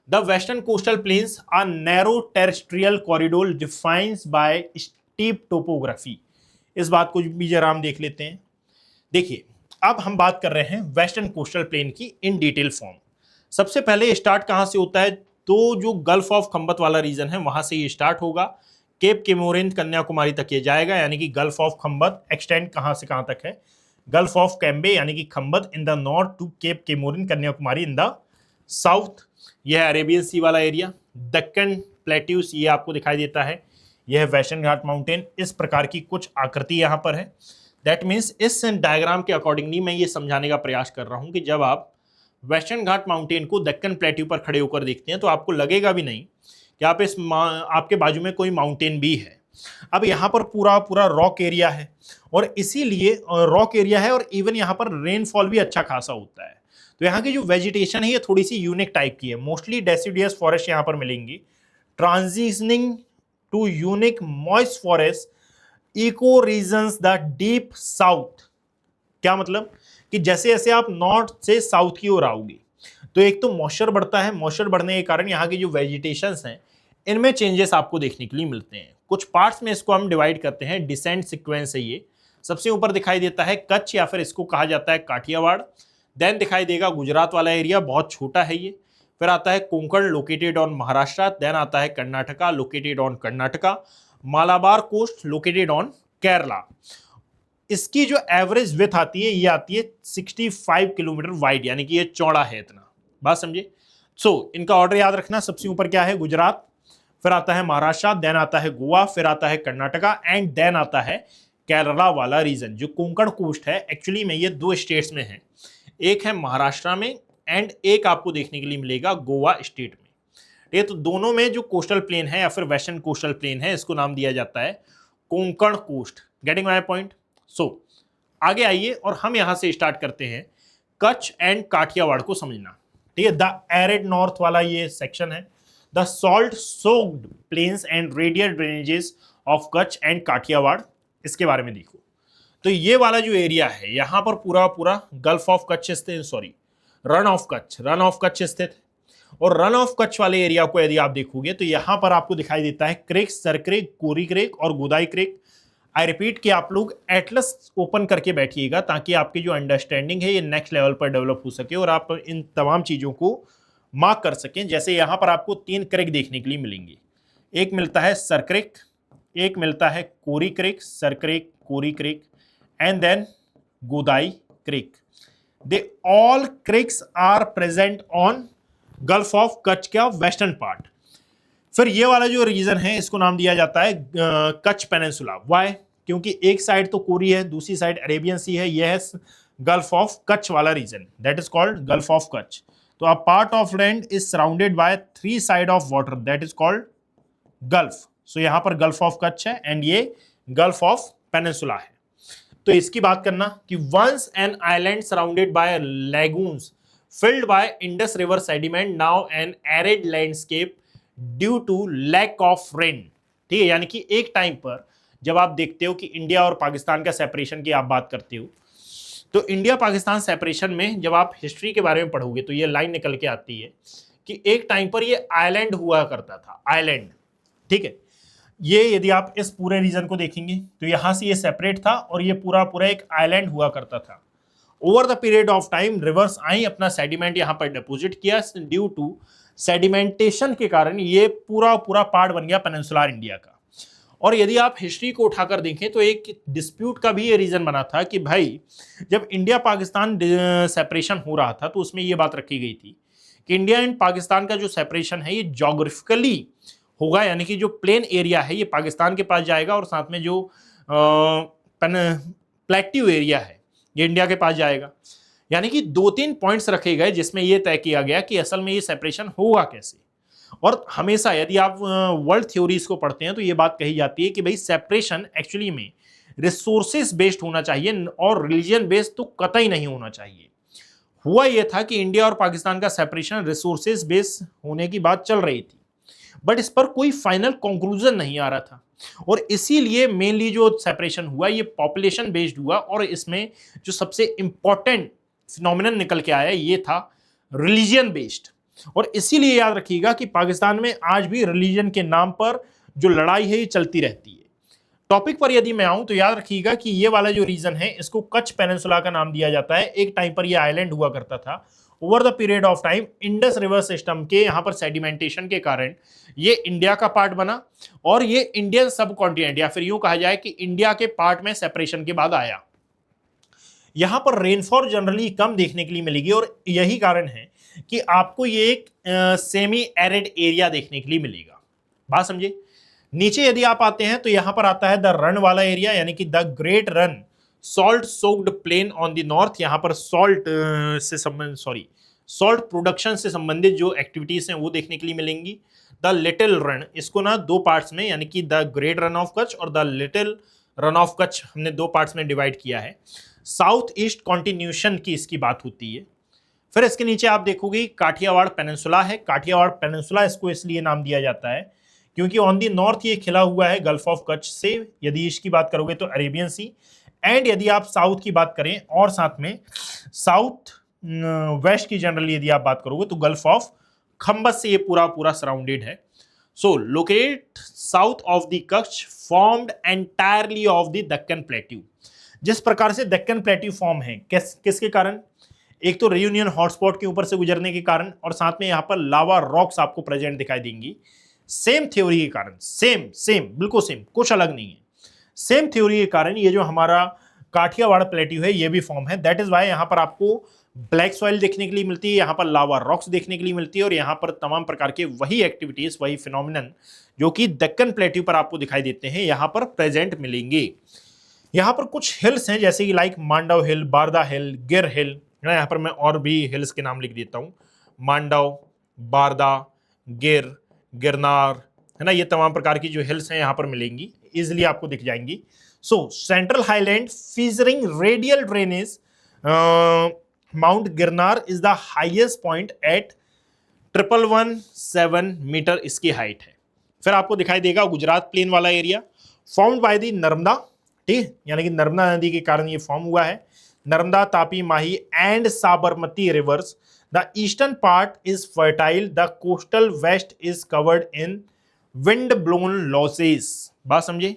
The western coastal plains are narrow terrestrial corridor defines by steep topography. इस बात को भी जरा हम देख लेते हैं। देखिए, अब हम बात कर रहे हैं वेस्टर्न कोस्टल प्लेन की इन डिटेल फॉर्म। सबसे पहले स्टार्ट कहां से होता है, तो जो गल्फ ऑफ खंबत वाला रीजन है वहां से ये स्टार्ट होगा, केप केमोरिन कन्याकुमारी तक ये जाएगा, यानी कि गल्फ ऑफ खंबत एक्सटेंड कहां से कहां तक है, गल्फ ऑफ कैम्बे यानी कि Khambhat in the north to Cape Comorin Kanyakumari in the south. यह है अरेबियन सी वाला एरिया। दक्कन प्लेट्यूस ये आपको दिखाई देता है, यह है वेस्टर्न घाट माउंटेन। इस प्रकार की कुछ आकृति यहाँ पर है। दैट मीन्स इस डायग्राम के अकॉर्डिंगली मैं ये समझाने का प्रयास कर रहा हूँ कि जब आप वेस्टर्न घाट माउंटेन को दक्कन प्लेट्यू पर खड़े होकर देखते हैं तो आपको लगेगा भी नहीं कि आप आपके बाजू में कोई माउंटेन भी है। अब यहाँ पर पूरा पूरा रॉक एरिया है और इसीलिए रॉक एरिया है और इवन यहाँ पर रेनफॉल भी अच्छा खासा होता है। तो यहाँ की जो वेजिटेशन है ये थोड़ी सी यूनिक टाइप की है। मोस्टली डेसिडियस फॉरेस्ट यहाँ पर मिलेंगी, transitioning to unique moist forest eco regions the deep south. क्या मतलब कि जैसे जैसे आप नॉर्थ से साउथ की ओर आओगे तो एक तो मॉइस्चर बढ़ता है, मॉइस्चर बढ़ने के कारण यहाँ की जो वेजिटेशंस हैं इनमें चेंजेस आपको देखने के लिए मिलते हैं। कुछ पार्ट्स में इसको हम डिवाइड करते हैं, डिसेंट सीक्वेंस है ये। सबसे ऊपर दिखाई देता है कच्छ या फिर इसको कहा जाता है काठियावाड़। देन दिखाई देगा गुजरात वाला एरिया, बहुत छोटा है ये। फिर आता है Konkan located on Maharashtra. Then आता है Karnataka located on Karnataka. Malabar coast located on Kerala. इसकी जो एवरेज विड्थ आती है ये आती है 65 किलोमीटर वाइड, यानी कि ये चौड़ा है इतना। बात समझे? सो इनका ऑर्डर याद रखना। सबसे ऊपर क्या है, गुजरात, फिर आता है महाराष्ट्र, देन आता है गोवा, फिर आता है कर्नाटका एंड देन आता है केरला वाला रीजन। जो कोंकण कोस्ट है एक्चुअली में ये दो स्टेट्स में है, एक है महाराष्ट्र में एंड एक आपको देखने के लिए मिलेगा गोवा स्टेट में। ठीक है, तो दोनों में जो कोस्टल प्लेन है या फिर वेस्टर्न कोस्टल प्लेन है इसको नाम दिया जाता है Konkan coast. Getting my point? So आगे आइए और हम यहां से स्टार्ट करते हैं कच्छ एंड काठियावाड़ को समझना। ठीक है, द एरिड नॉर्थ वाला ये सेक्शन है। The salt soaked plains and radial drainages of Kutch and Kathiawar, इसके बारे में देखो। तो ये वाला जो एरिया है यहाँ पर पूरा पूरा गल्फ ऑफ कच्छ स्थित, सॉरी रन ऑफ कच्छ स्थित है। और रन ऑफ कच्छ वाले एरिया को यदि आप देखोगे तो यहाँ पर आपको दिखाई देता है crack, Sir creek, Kori crack और गोदाई क्रेक। आई रिपीट कि आप लोग एटलस ओपन करके बैठिएगा ताकि आपकी जो अंडरस्टैंडिंग है ये नेक्स्ट लेवल पर डेवलप हो सके और आप इन तमाम चीज़ों को मार्क कर सकें। जैसे यहाँ पर आपको 3 क्रेक देखने के लिए मिलेंगे। एक मिलता है सर क्रेक, एक मिलता है Kori creek, Sir creek, Kori creek and then Godai creek. They all creeks are present on gulf of Kutch का वेस्टर्न पार्ट। फिर ये वाला जो रीजन है इसको नाम दिया जाता है कच्छ पेनिनसुला। वाई? क्योंकि एक साइड तो कोरी है, दूसरी साइड अरेबियन सी है। यह है गल्फ ऑफ कच्छ वाला region, that is called gulf of Kutch. तो a part of land is surrounded by 3 side of water, that is called gulf. So यहां पर गल्फ ऑफ कच्छ है एंड ये गल्फ ऑफ पेनिनसुला है। तो इसकी बात करना कि once an island surrounded by lagoons filled by Indus River sediment, now an arid landscape due to lack of rain। ठीक है, यानी कि एक टाइम पर जब आप देखते हो कि इंडिया और पाकिस्तान का सेपरेशन की आप बात करते हो तो इंडिया पाकिस्तान सेपरेशन में जब आप हिस्ट्री के बारे में पढ़ोगे तो ये लाइन निकल के आती है कि एक टाइम पर ये आइलैंड हुआ करता था, आइलैंड। ठीक है, ये यदि आप इस पूरे रीजन को देखेंगे तो यहां से ये सेपरेट था और ये पूरा पूरा एक आइलैंड हुआ करता था। Over the period of time rivers आई, अपना सेडिमेंट यहाँ पर डिपोजिट किया। ड्यू टू सेडिमेंटेशन के कारण ये पूरा पूरा पार्ट बन गया पेनिनसुलर इंडिया का। और यदि आप हिस्ट्री को उठाकर देखें तो एक डिस्प्यूट का भी ये रीजन बना था कि भाई जब इंडिया पाकिस्तान सेपरेशन हो रहा था तो उसमें ये बात रखी गई थी कि इंडिया एंड पाकिस्तान का जो सेपरेशन है ये जोग्राफिकली होगा, यानी कि जो प्लेन एरिया है ये पाकिस्तान के पास जाएगा और साथ में जो प्लेट्यू एरिया है ये इंडिया के पास जाएगा। यानी कि 2-3 पॉइंट्स रखे गए जिसमें यह तय किया गया कि असल में ये सेपरेशन होगा कैसे। और हमेशा यदि आप वर्ल्ड थ्योरीज को पढ़ते हैं तो ये बात कही जाती है कि भाई सेपरेशन एक्चुअली में रिसोर्सेस बेस्ड होना चाहिए और रिलीजन बेस्ड तो कतई नहीं होना चाहिए। हुआ यह था कि इंडिया और पाकिस्तान का सेपरेशन रिसोर्सेस बेस्ड होने की बात चल रही थी, बट इस पर कोई फाइनल कंक्लूजन नहीं आ रहा था, और इसीलिए मेनली जो सेपरेशन हुआ ये पॉपुलेशन बेस्ड हुआ, और इसमें जो सबसे इंपॉर्टेंट फिनोमिनन निकल के आया ये था रिलीजन बेस्ड। और इसीलिए याद रखिएगा कि पाकिस्तान में आज भी रिलीजन के नाम पर जो लड़ाई है ये चलती रहती है। टॉपिक पर यदि मैं आऊं तो याद रखिएगा कि ये वाला जो रीजन है इसको कच्छ पेनिनसुला का नाम दिया जाता है। एक टाइम पर ये आइलैंड हुआ करता था। Over the period of time Indus river system के यहाँ पर सेडिमेंटेशन के कारण ये इंडिया का पार्ट बना, और ये इंडियन सब कॉन्टिनेंट या फिर यूं कहा जाए कि इंडिया के पार्ट में सेपरेशन के बाद आया। यहाँ पर रेनफॉल जनरली कम देखने के लिए मिलेगी, और यही कारण है कि आपको ये एक सेमी एरिड एरिया देखने के लिए मिलेगा। बात समझे। नीचे यदि आप आते हैं तो यहां पर आता है द रन वाला एरिया, यानी कि the great Rann salt soaked plain on the north. यहां पर सॉल्ट प्रोडक्शन से संबंधित जो एक्टिविटीज हैं वो देखने के लिए मिलेंगी। द लिटिल रन, इसको ना दो पार्ट्स में यानी कि the great run of Kutch और the little run of Kutch हमने दो पार्ट्स में डिवाइड किया है। साउथ ईस्ट कॉन्टिन्यूशन की इसकी बात होती है। फिर इसके नीचे आप देखोगे काठियावाड़ पेनिनसुला है। काठियावाड़ पेनिनसुला इसको इसलिए नाम दिया जाता है क्योंकि ऑन दी नॉर्थ ये खिला हुआ है गल्फ ऑफ कच्छ से। यदि ईस्ट की बात करोगे तो अरेबियन सी, एंड यदि आप साउथ की बात करें और साथ में साउथ वेस्ट की जनरली यदि आप बात करोगे तो गल्फ ऑफ खम्बस से ये पूरा पूरा सराउंडेड है। So locate south of the Kutch formed entirely of the Deccan plateau. जिस प्रकार से दक्कन प्लेट्यू फॉर्म है किसके कारण, एक तो रियूनियन हॉटस्पॉट के ऊपर से गुजरने के कारण, और साथ में यहाँ पर लावा रॉक्स आपको प्रेजेंट दिखाई देंगी। सेम थ्योरी के कारण, सेम बिल्कुल सेम, कुछ अलग नहीं है। सेम थ्योरी के कारण ये जो हमारा काठियावाड़ प्लेट्यू है ये भी फॉर्म है। दैट इज वाई यहाँ पर आपको ब्लैक सॉइल देखने के लिए मिलती है, यहाँ पर लावा रॉक्स देखने के लिए मिलती है, और यहाँ पर तमाम प्रकार के वही एक्टिविटीज वही फिनोमिनन जो कि दक्कन प्लेट्यू पर आपको दिखाई देते हैं यहाँ पर प्रेजेंट मिलेंगे। यहाँ पर कुछ हिल्स हैं जैसे कि लाइक मांडव हिल, बारदा हिल, गिर हिल। यहाँ पर मैं और भी हिल्स के नाम लिख देता हूँ, मांडव, बारदा, गिर, गिरनार, है ना। ये तमाम प्रकार की जो हिल्स हैं यहाँ पर मिलेंगी, इजिली आपको दिख जाएंगी। So central highland featuring radial drainage mount Girnar is the highest point at 1117 metre इसकी हाइट है। फिर आपको दिखाई देगा गुजरात प्लेन वाला area formed by the Narmada, ठीक, यानी कि नर्मदा नदी के कारण ये फॉर्म हुआ है। Narmada, Tapi, Mahi and Sabarmati rivers. The eastern part is fertile. The coastal west is covered in wind blown loess. बात समझे।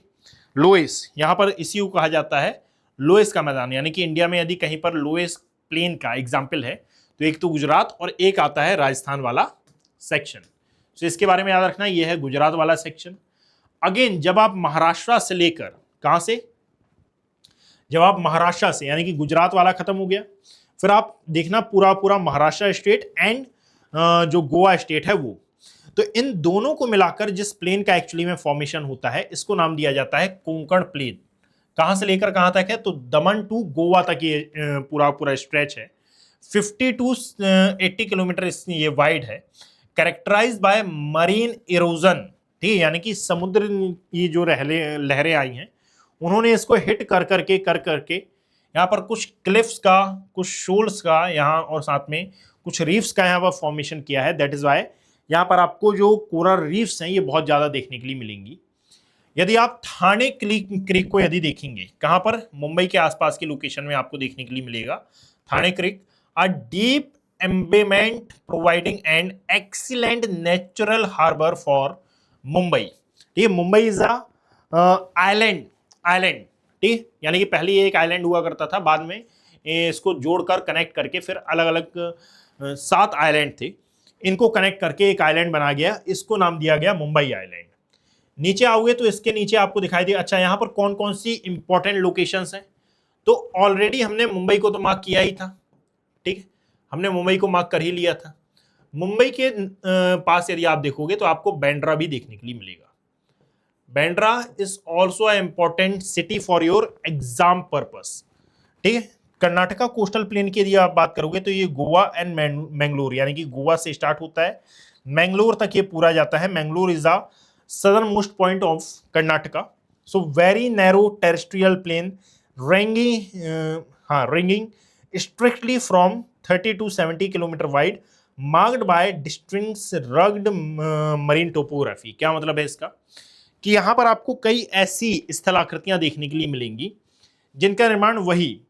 लोएस यहाँ पर इसी को कहा जाता है लोएस का मैदान, यानी कि इंडिया में यदि कहीं पर लोएस प्लेन का एग्जाम्पल है तो एक तो गुजरात और एक आता है राजस्थान वाला सेक्शन। तो इसके बारे में याद रखना, यह है गुजरात वाला सेक्शन। अगेन जब आप महाराष्ट्र से लेकर, कहां से, जब आप महाराष्ट्र से, यानी कि गुजरात वाला खत्म हो गया, फिर आप देखना पूरा पूरा महाराष्ट्र स्टेट एंड जो गोवा स्टेट है वो, तो इन दोनों को मिलाकर जिस प्लेन का एक्चुअली में फॉर्मेशन होता है इसको नाम दिया जाता है कोंकण प्लेन। कहां से लेकर कहां तक है, तो दमन टू गोवा तक ये पूरा पूरा स्ट्रेच है। 50 to 80 किलोमीटर ये वाइड है। कैरेक्टराइज्ड बाय मरीन इरोजन, ठीक है, यानी कि समुद्र ये जो लहरें आई हैं उन्होंने इसको हिट कर करके यहाँ पर कुछ क्लिफ्स का, कुछ शोल्स का यहाँ, और साथ में कुछ रीफ्स का यहाँ पर फॉर्मेशन किया है। दैट इज वाई यहाँ पर आपको जो कोरल रीफ्स हैं ये बहुत ज़्यादा देखने के लिए मिलेंगी। यदि आप थाने क्रीक को यदि देखेंगे, कहाँ पर, मुंबई के आसपास की लोकेशन में आपको देखने के लिए मिलेगा Thane creek. A deep embayment providing an excellent natural harbour for Mumbai. ठीक है, मुंबई इज अ आइलैंड, ठीक, यानी कि पहले ये एक आइलैंड हुआ करता था, बाद में इसको जोड़कर कनेक्ट करके फिर अलग अलग 7 आइलैंड थे, इनको कनेक्ट करके एक आइलैंड बना गया, इसको नाम दिया गया मुंबई आइलैंड। नीचे आओगे तो इसके नीचे आपको दिखाई दे, अच्छा यहाँ पर कौन कौन सी इंपॉर्टेंट लोकेशंस हैं, तो ऑलरेडी हमने मुंबई को तो मार्क किया ही था, ठीक है, हमने मुंबई को मार्क कर ही लिया था। मुंबई के पास यदि आप देखोगे तो आपको बांद्रा भी देखने के लिए मिलेगा। Bandra is also a important city for your exam purpose, ठीक है। कर्नाटका कोस्टल प्लेन की यदि आप बात करोगे तो ये गोवा एंड मैंगलोर, यानी कि गोवा से स्टार्ट होता है, मैंगलोर तक ये पूरा जाता है। Mangalore is the southernmost point of Karnataka. So very narrow terrestrial plain ranging strictly from 30 to 70 kilometre wide, marked by distinct rugged marine topography. क्या मतलब है इसका? कि यहां पर आपको कई ऐसी स्थलाकृतियां देखने के लिए मिलेंगी जिनका निर्माण वही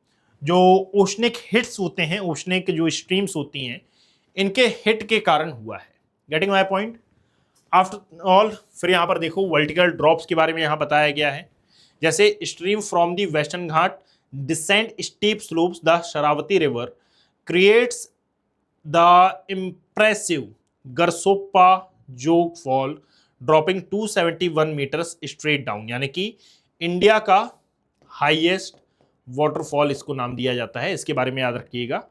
जो ओशनिक हिट्स होते हैं, ओशनिक जो स्ट्रीम्स होती हैं, इनके हिट के कारण हुआ है। Getting my point? After all फिर यहां पर देखो वर्टिकल ड्रॉप्स के बारे में यहां बताया गया है, जैसे stream from the western Ghat descend steep slopes the Sharavati river creates the impressive Gersoppa Jog fall dropping 271 metres straight down, यानी कि इंडिया का हाईएस्ट वाटरफॉल इसको नाम दिया जाता है। इसके बारे में याद रखिएगा।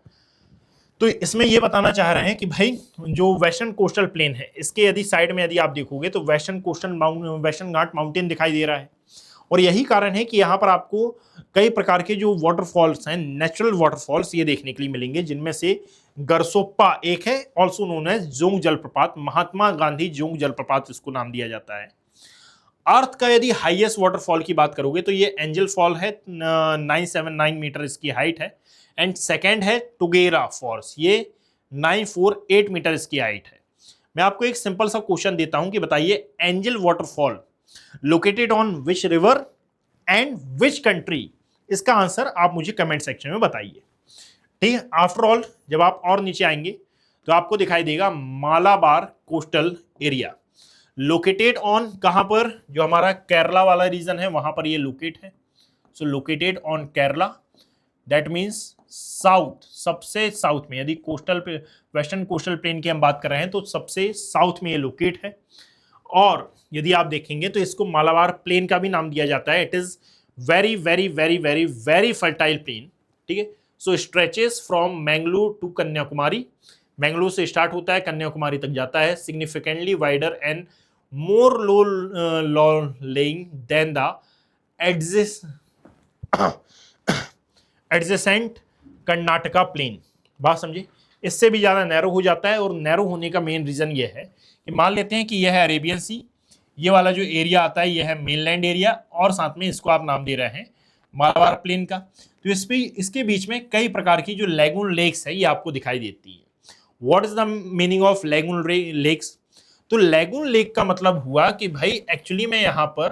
तो इसमें यह बताना चाह रहे हैं कि भाई जो वेस्टर्न कोस्टल प्लेन है, इसके यदि साइड में यदि आप देखोगे तो वेस्टर्न घाट माउंटेन दिखाई दे रहा है, और यही कारण है कि यहाँ पर आपको कई प्रकार के जो वाटरफॉल्स हैं, नेचुरल वाटरफॉल्स, ये देखने के लिए मिलेंगे, जिनमें से गरसोप्पा एक है, ऑल्सो नोन एज जोंग जलप्रपात, महात्मा गांधी जोंग जलप्रपात इसको नाम दिया जाता है। अर्थ का यदि हाईएस्ट वाटरफॉल की बात करोगे तो ये एंजल फॉल है, 979 मीटर इसकी हाइट है, एंड सेकेंड है टुगेरा फॉल्स, ये 948 मीटर इसकी हाइट है। मैं आपको एक सिंपल सा क्वेश्चन देता हूं कि बताइए angel waterfall located on which river and which country? इसका आंसर आप मुझे कमेंट सेक्शन में बताइए। ठीक है, आफ्टर ऑल जब आप और नीचे आएंगे तो आपको दिखाई देगा Malabar coastal area, located on कहां पर? जो हमारा केरला वाला रीजन है वहां पर ये लोकेट है। So located on Kerala, that means south, सबसे साउथ में, यदि कोस्टल वेस्टर्न कोस्टल प्लेन की हम बात कर रहे हैं तो सबसे साउथ में ये लोकेट है। और यदि आप देखेंगे तो इसको मालाबार प्लेन का भी नाम दिया जाता है। It is very very very very very fertile plain. ठीक है, so stretches from Mangalore to Kanyakumari, Mangalore से स्टार्ट होता है, कन्याकुमारी तक जाता है, significantly wider and more low lying than the adjacent Karnataka plain. बात समझे? इससे भी ज्यादा नैरो हो जाता है, और नैरो होने का मेन रीजन ये है कि मान लेते हैं कि यह है अरेबियन सी, ये वाला जो एरिया आता है यह है मेनलैंड एरिया, और साथ में इसको आप नाम दे रहे हैं मालाबार प्लेन का। तो इसके बीच में कई प्रकार की जो लैगून लेक्स है ये आपको दिखाई देती है। What is the meaning of lagoon lakes? तो लैगून लेक का मतलब हुआ कि भाई एक्चुअली में यहां पर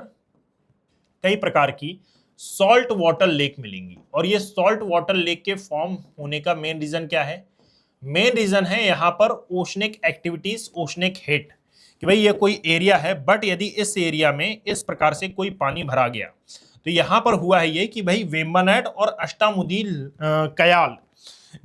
कई प्रकार की सॉल्ट वाटर लेक मिलेंगी, और ये सॉल्ट वाटर लेक के फॉर्म होने का मेन रीजन क्या है? मेन रीजन है यहां पर ओशनिक एक्टिविटीज, ओशनिक हिट, कि भाई ये कोई एरिया है, बट यदि इस एरिया में इस प्रकार से कोई पानी भरा गया तो यहां पर हुआ है ये कि भाई वेम्बनाड और अष्टामुदी कयाल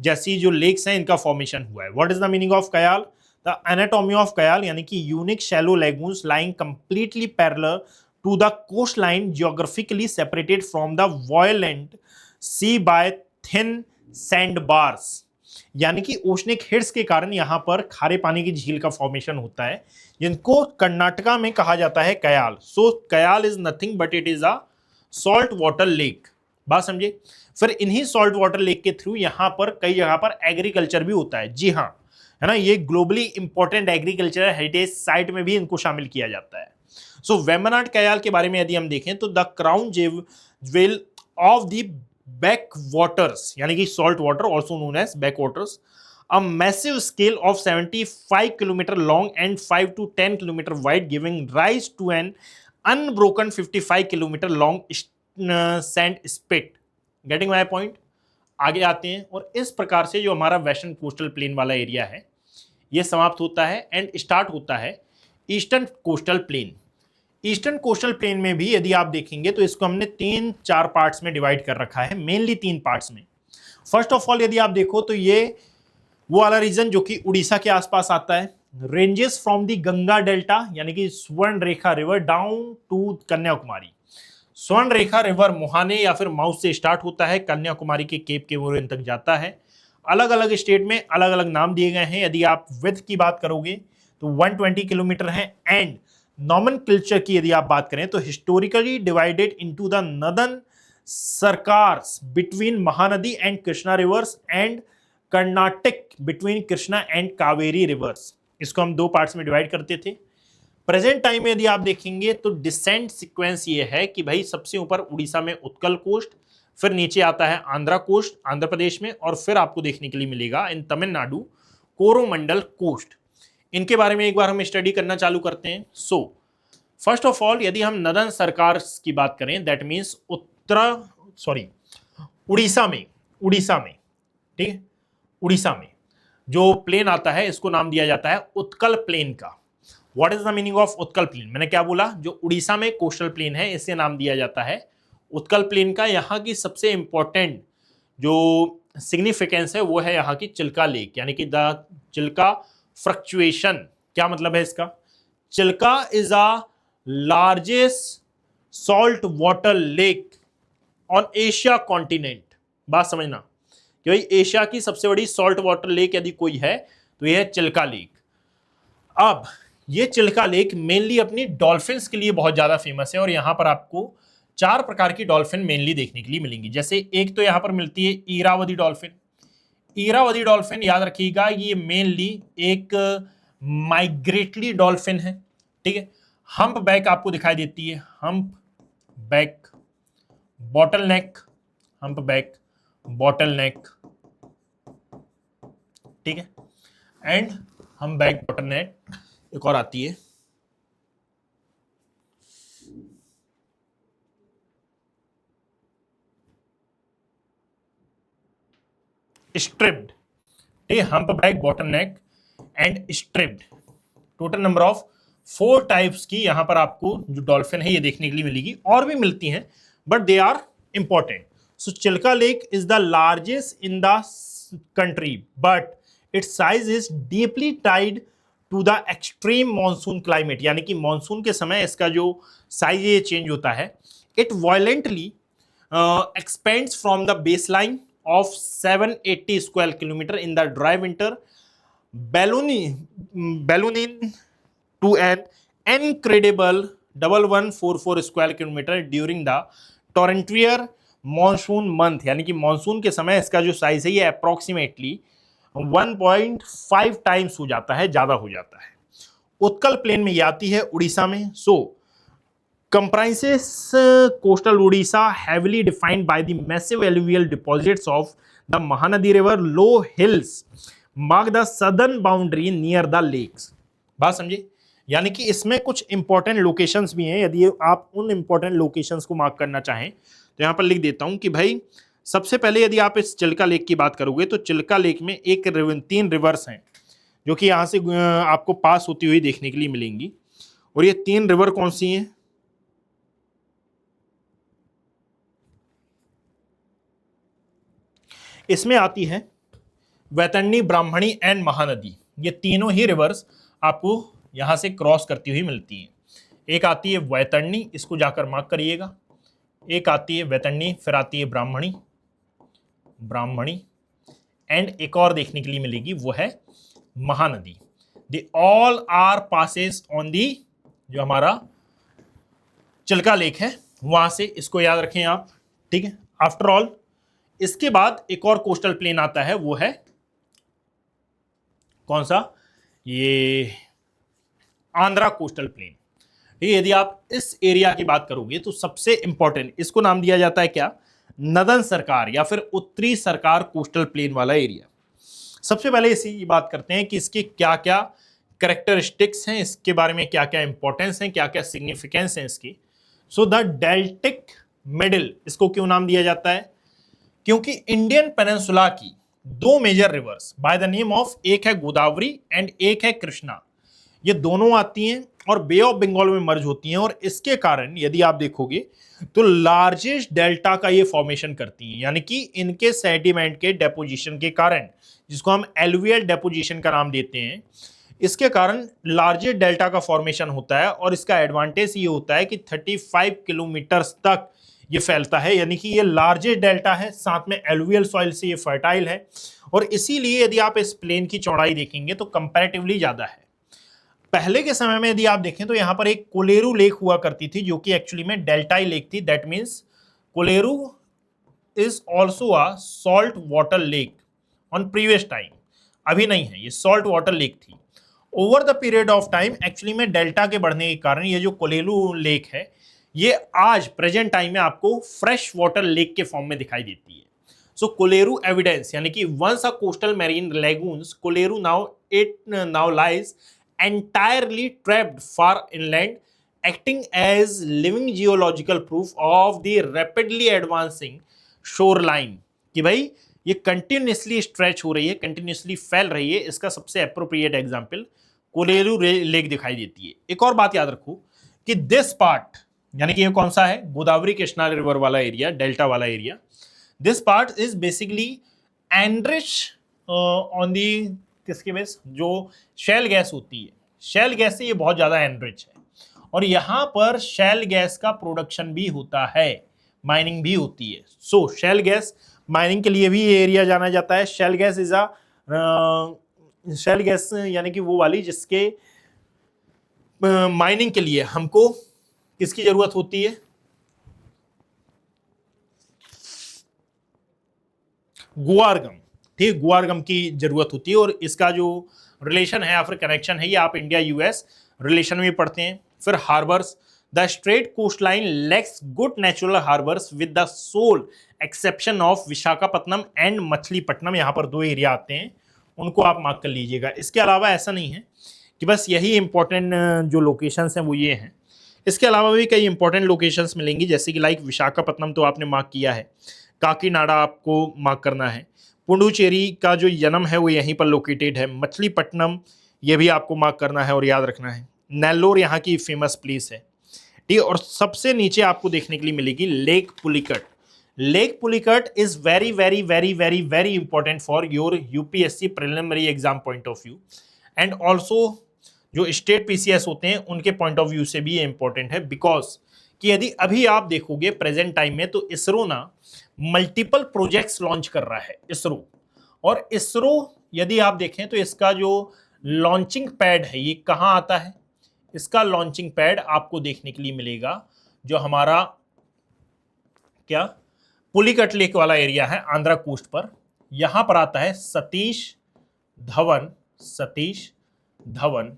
जैसी जो लेक्स हैं इनका फॉर्मेशन हुआ है। What is the meaning of kayal? The anatomy of kayal, यानी कि unique shallow lagoons lying completely parallel to the coastline, geographically separated from the violent sea by thin sand bars, यानी कि ओशनिक हिट्स के कारण यहां पर खारे पानी की झील का फॉर्मेशन होता है, जिनको कर्नाटका में कहा जाता है kayal. So kayal is nothing but it is a salt water lake. बात समझे? फिर इन्हीं सॉल्ट वाटर लेक के थ्रू यहां पर कई जगह पर एग्रीकल्चर भी होता है। जी हाँ, है ना, ये globally important agriculture heritage site में भी इनको शामिल किया जाता है। सो वेम्बनाड कयाल के बारे में यदि हम देखें तो the crown jewel of the backwaters, यानी कि salt water also known as backwaters, a massive scale of 75 kilometer long and 5 to 10 kilometer wide, giving rise to an unbroken 55 kilometer long sand spit. Getting my point? आगे आते हैं, और इस प्रकार से जो हमारा वेस्टर्न कोस्टल प्लेन वाला एरिया है ये समाप्त होता है एंड स्टार्ट होता है eastern coastal plane. Eastern coastal plane में भी यदि आप देखेंगे तो इसको हमने 3-4 पार्ट्स में डिवाइड कर रखा है, मेनली 3 पार्ट्स में। फर्स्ट ऑफ ऑल यदि आप देखो तो ये वो वाला रीजन जो कि उड़ीसा के आसपास आता है, ranges from the Ganga delta, यानी कि स्वर्ण रेखा रिवर डाउन टू कन्याकुमारी। स्वर्ण रेखा रिवर मुहाने या फिर माउथ से स्टार्ट होता है, कन्याकुमारी के केप के मोरेन तक जाता है। अलग अलग स्टेट में अलग अलग नाम दिए गए हैं। यदि आप विड्थ की बात करोगे तो 120 किलोमीटर है, एंड नॉमेनक्लेचर की यदि आप बात करें तो historically divided into the Northern Circars between Mahanadi and Krishna rivers and Karnatak between Krishna and Kaveri rivers. इसको हम 2 पार्ट्स में डिवाइड करते थे। प्रेजेंट टाइम में यदि आप देखेंगे तो डिसेंट सीक्वेंस ये है कि भाई सबसे ऊपर उड़ीसा में उत्कल कोस्ट, फिर नीचे आता है आंध्रा कोस्ट आंध्र प्रदेश में, और फिर आपको देखने के लिए मिलेगा इन तमिलनाडु कोरोमंडल कोस्ट। इनके बारे में एक बार हम स्टडी करना चालू करते हैं। सो फर्स्ट ऑफ ऑल यदि हम नदन सरकार की बात करें, दैट मीन्स उड़ीसा में, ठीक है, उड़ीसा में जो प्लेन आता है इसको नाम दिया जाता है उत्कल प्लेन का। What is the meaning of Utkal plain? मैंने क्या बोला, जो उड़ीसा में कोस्टल प्लेन है इसे नाम दिया जाता है उत्कल प्लेन का। यहाँ की सबसे इंपॉर्टेंट जो सिग्निफिकेंस है वो है यहाँ की चिल्का लेक, यानी कि द चिल्का फ्लक्चुएशन। क्या मतलब है इसका? Chilika is a largest salt water lake on Asia continent. बात समझना कि भाई एशिया की सबसे बड़ी सॉल्ट वाटर लेक यदि कोई है तो यह है चिल्का लेक। अब ये चिल्का लेक मेनली अपनी डॉल्फिन्स के लिए बहुत ज्यादा फेमस है, और यहां पर आपको 4 प्रकार की डॉल्फिन मेनली देखने के लिए मिलेंगी। जैसे एक तो यहां पर मिलती है ईरावदी डॉल्फिन। ईरावदी डॉल्फिन याद रखिएगा ये मेनली एक माइग्रेटरी डॉल्फिन है, ठीक है। हम्प बैक आपको दिखाई देती है, हम्प बैक, बॉटल नेक, हम्प बैक, बॉटल नेक, ठीक है, एंड हम बैक बॉटल नेक। एक और आती है स्ट्रिप्ड, ठीक है, humpback, bottleneck and striped. Total number of 4 types की यहां पर आपको जो डॉल्फिन है ये देखने के लिए मिलेगी, और भी मिलती हैं but they are important. So Chilika lake is the largest in the country but its size is deeply tied to the extreme monsoon climate, यानी कि मॉनसून के समय इसका जो साइज ये चेंज होता है। It violently expends from the baseline of 780 square kilometer in the dry winter, ballooning to an incredible 1144 square kilometer during the torrential monsoon month, यानी कि मॉनसून के समय इसका जो साइज है ये अप्रोक्सीमेटली 1.5 टाइम्स हो जाता है, ज्यादा हो जाता है। उत्कल प्लेन में ये आती है उड़ीसा में। सो comprises coastal Odisha heavily defined by the massive alluvial deposits of the Mahanadi River. Low hills mark the southern boundary near the lakes. बात समझे? यानी कि इसमें कुछ इंपॉर्टेंट लोकेशंस भी हैं। यदि आप उन इंपॉर्टेंट लोकेशंस को मार्क करना चाहें तो यहां पर लिख देता हूं कि भाई सबसे पहले यदि आप इस चिल्का लेक की बात करोगे तो चिल्का लेक में 3 रिवर्स हैं जो कि यहां से आपको पास होती हुई देखने के लिए मिलेंगी। और ये 3 रिवर कौन सी हैं? इसमें आती है वैतरणी, ब्राह्मणी एंड महानदी। ये तीनों ही रिवर्स आपको यहां से क्रॉस करती हुई मिलती हैं। एक आती है वैतरणी, इसको जाकर मार्क करिएगा। एक आती है वैतरणी, फिर आती है ब्राह्मणी, एंड एक और देखने के लिए मिलेगी वो है Mahanadi. They all are passes on the, जो हमारा चिल्का लेक है वहां से, इसको याद रखें आप, ठीक है। आफ्टर ऑल इसके बाद एक और कोस्टल प्लेन आता है, वो है कौन सा? ये आंध्रा कोस्टल प्लेन। यदि आप इस एरिया की बात करोगे तो सबसे इंपॉर्टेंट इसको नाम दिया जाता है क्या? नदन सरकार या फिर उत्तरी सरकार कोस्टल प्लेन वाला एरिया। सबसे पहले इसी बात करते हैं कि इसके क्या क्या कैरेक्टरिस्टिक्स हैं, इसके बारे में क्या क्या इंपॉर्टेंस है, क्या क्या सिग्निफिकेंस है इसकी। सो द डेल्टिक मिडिल, इसको क्यों नाम दिया जाता है? क्योंकि इंडियन पेनिनसुला की 2 major rivers by the name of, एक है गोदावरी एंड एक है कृष्णा, ये दोनों आती हैं और बे ऑफ बंगाल में मर्ज होती हैं, और इसके कारण यदि आप देखोगे तो लार्जेस्ट डेल्टा का ये फॉर्मेशन करती हैं। यानी कि इनके सेडिमेंट के डेपोजिशन के कारण, जिसको हम एलुवियल डेपोजिशन का नाम देते हैं, इसके कारण लार्जेस्ट डेल्टा का फॉर्मेशन होता है। और इसका एडवांटेज ये होता है कि 35 किलोमीटर तक ये फैलता है, यानी कि ये लार्जेस्ट डेल्टा है, साथ में एलुवियल सॉइल से ये फर्टाइल है, और इसीलिए यदि आप इस प्लेन की चौड़ाई देखेंगे तो कंपैरेटिवली ज्यादा है। पहले के समय में यदि आप देखें तो यहां पर एक कोलेरू लेक हुआ करती थी जो कि एक्चुअली में डेल्टाई लेक थी। That means Kolleru is also a salt water lake on previous time, अभी नहीं है, ये सॉल्ट वाटर लेक थी। Over the period of time actually में डेल्टा के बढ़ने के कारण ये जो कोलेरू लेक है ये आज प्रेजेंट टाइम में आपको फ्रेश वाटर लेक के फॉर्म में दिखाई देती है। सो कोलेरू एविडेंस यानी कि once a coastal marine lagoons Kolleru now lies entirely trapped far inland, acting as living geological proof of the rapidly advancing shoreline। कि भाई ये कंटिन्यूसली स्ट्रेच हो रही है, कंटिन्यूसली फैल रही है। इसका सबसे अप्रोप्रिएट एग्जांपल कोलेरू लेक दिखाई देती है। एक और बात याद रखो कि दिस पार्ट यानी कि ये कौन सा है, गोदावरी कृष्णा रिवर वाला एरिया, डेल्टा वाला area, this part is basically enrich on the किसके बेस, जो शेल गैस होती है, शेल गैस से ये बहुत ज्यादा एनरिच है और यहां पर शेल गैस का प्रोडक्शन भी होता है, माइनिंग भी होती है। सो शेल गैस माइनिंग के लिए भी ये एरिया जाना जाता है। Shell gas is a shell gas यानी कि वो वाली जिसके माइनिंग के लिए हमको किसकी जरूरत होती है, गुआरगम, ठीक, गुआरगम की जरूरत होती है। और इसका जो रिलेशन है या फिर कनेक्शन है ये आप इंडिया यूएस रिलेशन में पढ़ते हैं। फिर harbours, the straight coastline lacks good natural harbours with the sole exception of Visakhapatnam and Machilipatnam. यहाँ पर दो एरिया आते हैं, उनको आप मार्क कर लीजिएगा। इसके अलावा ऐसा नहीं है कि बस यही इंपॉर्टेंट जो लोकेशंस हैं वो ये हैं, इसके अलावा भी कई इंपॉर्टेंट लोकेशंस मिलेंगी, जैसे कि लाइक विशाखापट्टनम तो आपने मार्क किया है, काकीनाडा आपको मार्क करना है, पुडुचेरी का जो जन्म है वो यहीं पर लोकेटेड है, मछलीपट्टनम ये भी आपको मार्क करना है और याद रखना है, नेल्लोर यहाँ की फेमस प्लेस है, ठीक है। और सबसे नीचे आपको देखने के लिए मिलेगी lake Pulicat. Lake Pulicat is very very very very very important for your UPSC preliminary exam point of view and also जो स्टेट पीसीएस होते हैं उनके पॉइंट ऑफ व्यू से भी ये इंपॉर्टेंट है। बिकॉज कि यदि अभी आप देखोगे प्रेजेंट टाइम में तो इसरो ना मल्टीपल प्रोजेक्ट्स लॉन्च कर रहा है इसरो, और इसरो यदि आप देखें तो इसका जो लॉन्चिंग पैड है ये कहाँ आता है, इसका लॉन्चिंग पैड आपको देखने के लिए मिलेगा जो हमारा क्या पुलिकट लेक वाला एरिया है आंध्रा कोस्ट पर, यहां पर आता है सतीश धवन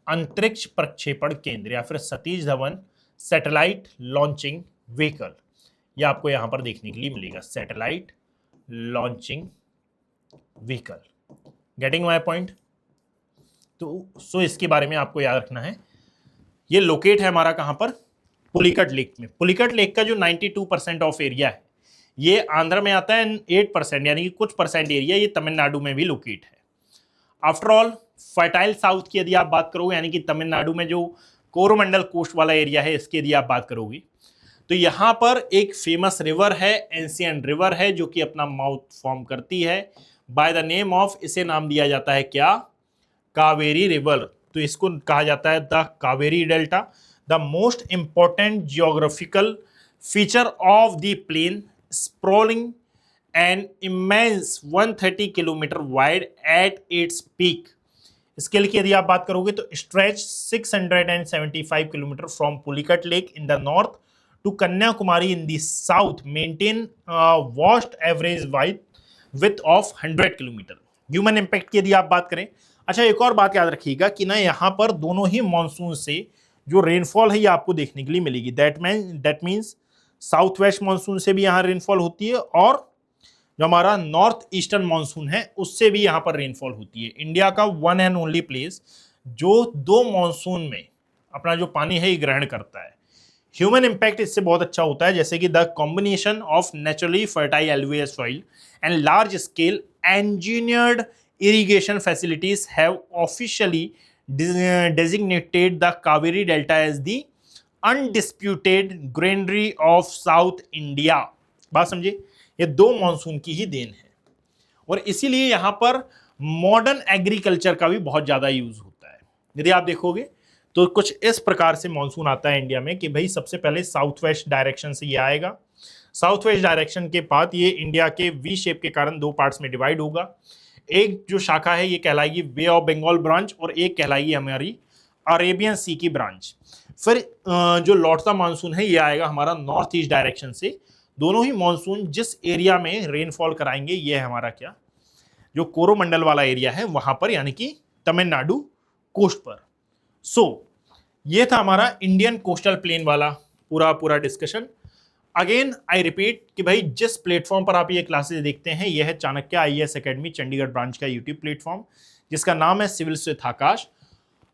अंतरिक्ष प्रक्षेपण केंद्र या फिर Satish Dhawan satellite launching vehicle, ये आपको यहां पर देखने के लिए मिलेगा, satellite launching vehicle. Getting my point? तो सो इसके बारे में आपको याद रखना है। ये लोकेट है हमारा कहां पर, पुलिकट लेक में। पुलिकट लेक का जो 92% ऑफ एरिया है ये आंध्र में आता है, 8% यानी कि कुछ परसेंट एरिया ये तमिलनाडु में भी लोकेट है। आफ्टर ऑल फर्टाइल साउथ की यदि आप बात करोगे यानी कि तमिलनाडु में जो कोरोमंडल कोस्ट वाला एरिया है इसकी यदि आप बात करोगे तो यहाँ पर एक फेमस रिवर है, एंशियंट रिवर है जो कि अपना माउथ फॉर्म करती है बाय द नेम ऑफ, इसे नाम दिया जाता है क्या, कावेरी रिवर। तो इसको कहा जाता है the Kaveri delta. The most important geographical feature of the plain sprawling and immense 130 kilometre wide at its peak. इसके लिए यदि आप बात करोगे तो stretch 675 kilometre from Pulicat lake in the north to Kanyakumari in the south, maintain vast average wide with of 100 kilometre. Human impact की यदि आप बात करें, अच्छा एक और बात याद रखिएगा कि ना यहाँ पर दोनों ही मॉनसून से जो रेनफॉल है ये आपको देखने के लिए मिलेगी। That means south west monsoon से भी यहाँ रेनफॉल होती है और जो हमारा नॉर्थ ईस्टर्न मानसून है उससे भी यहाँ पर रेनफॉल होती है। इंडिया का वन एंड ओनली प्लेस जो दो मानसून में अपना जो पानी है ये ग्रहण करता है। ह्यूमन इंपैक्ट इससे बहुत अच्छा होता है, जैसे कि the combination of naturally fertile alluvial soil and large scale engineered irrigation facilities have officially designated the Kaveri Delta as the undisputed granary of South India। बात समझे, ये दो मॉनसून की ही देन है और इसीलिए यहां पर मॉडर्न एग्रीकल्चर का भी बहुत ज्यादा यूज होता है। यदि आप देखोगे तो कुछ इस प्रकार से मॉनसून आता है इंडिया में कि भाई सबसे पहले साउथ वेस्ट डायरेक्शन से ये आएगा, साउथ वेस्ट डायरेक्शन के बाद ये इंडिया के वी शेप के कारण दो पार्ट्स में डिवाइड होगा। एक जो शाखा है ये कहलाएगी बे ऑफ बंगाल ब्रांच और एक कहलाएगी हमारी अरेबियन सी की ब्रांच। फिर जो लौटता मानसून है ये आएगा हमारा नॉर्थ ईस्ट डायरेक्शन से। दोनों ही मानसून जिस एरिया में रेनफॉल कराएंगे ये है हमारा क्या, जो कोरोमंडल वाला एरिया है वहां पर, यानी कि तमिलनाडु कोस्ट पर। ये था हमारा इंडियन कोस्टल प्लेन वाला पूरा डिस्कशन। अगेन आई रिपीट कि भाई जिस प्लेटफॉर्म पर आप ये क्लासेस देखते हैं, यह है Chanakya IAS academy Chandigarh branch का यूट्यूब प्लेटफॉर्म, जिसका नाम है सिविल विद आकाश।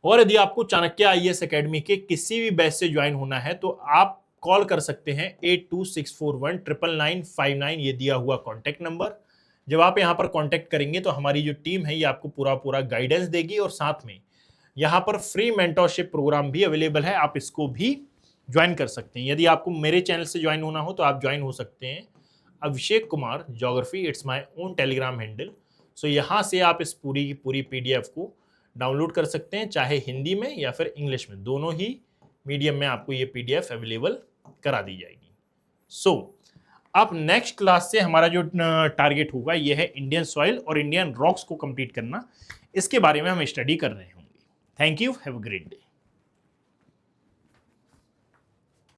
और यदि आपको चाणक्य आईएएस एकेडमी के किसी भी बैच से ज्वाइन होना है तो आप कॉल कर सकते हैं 8264199959, ये दिया हुआ कॉन्टैक्ट नंबर। जब आप यहाँ पर कॉन्टैक्ट करेंगे तो हमारी जो टीम है ये आपको पूरा गाइडेंस देगी, और साथ में यहाँ पर फ्री मेंटरशिप प्रोग्राम भी अवेलेबल है, आप इसको भी ज्वाइन कर सकते हैं। यदि आपको मेरे चैनल से ज्वाइन होना हो तो आप ज्वाइन हो सकते हैं Abhishek Kumar geography, it's my own Telegram handle. यहाँ से आप इस पूरी पीडीएफ को डाउनलोड कर सकते हैं, चाहे हिंदी में या फिर इंग्लिश में, दोनों ही मीडियम में आपको ये पीडीएफ अवेलेबल करा दी जाएगी। अब नेक्स्ट क्लास से हमारा जो टारगेट होगा यह है इंडियन सॉइल और इंडियन रॉक्स को कंप्लीट करना। इसके बारे में हम स्टडी कर रहे होंगे। Thank you, have a great day.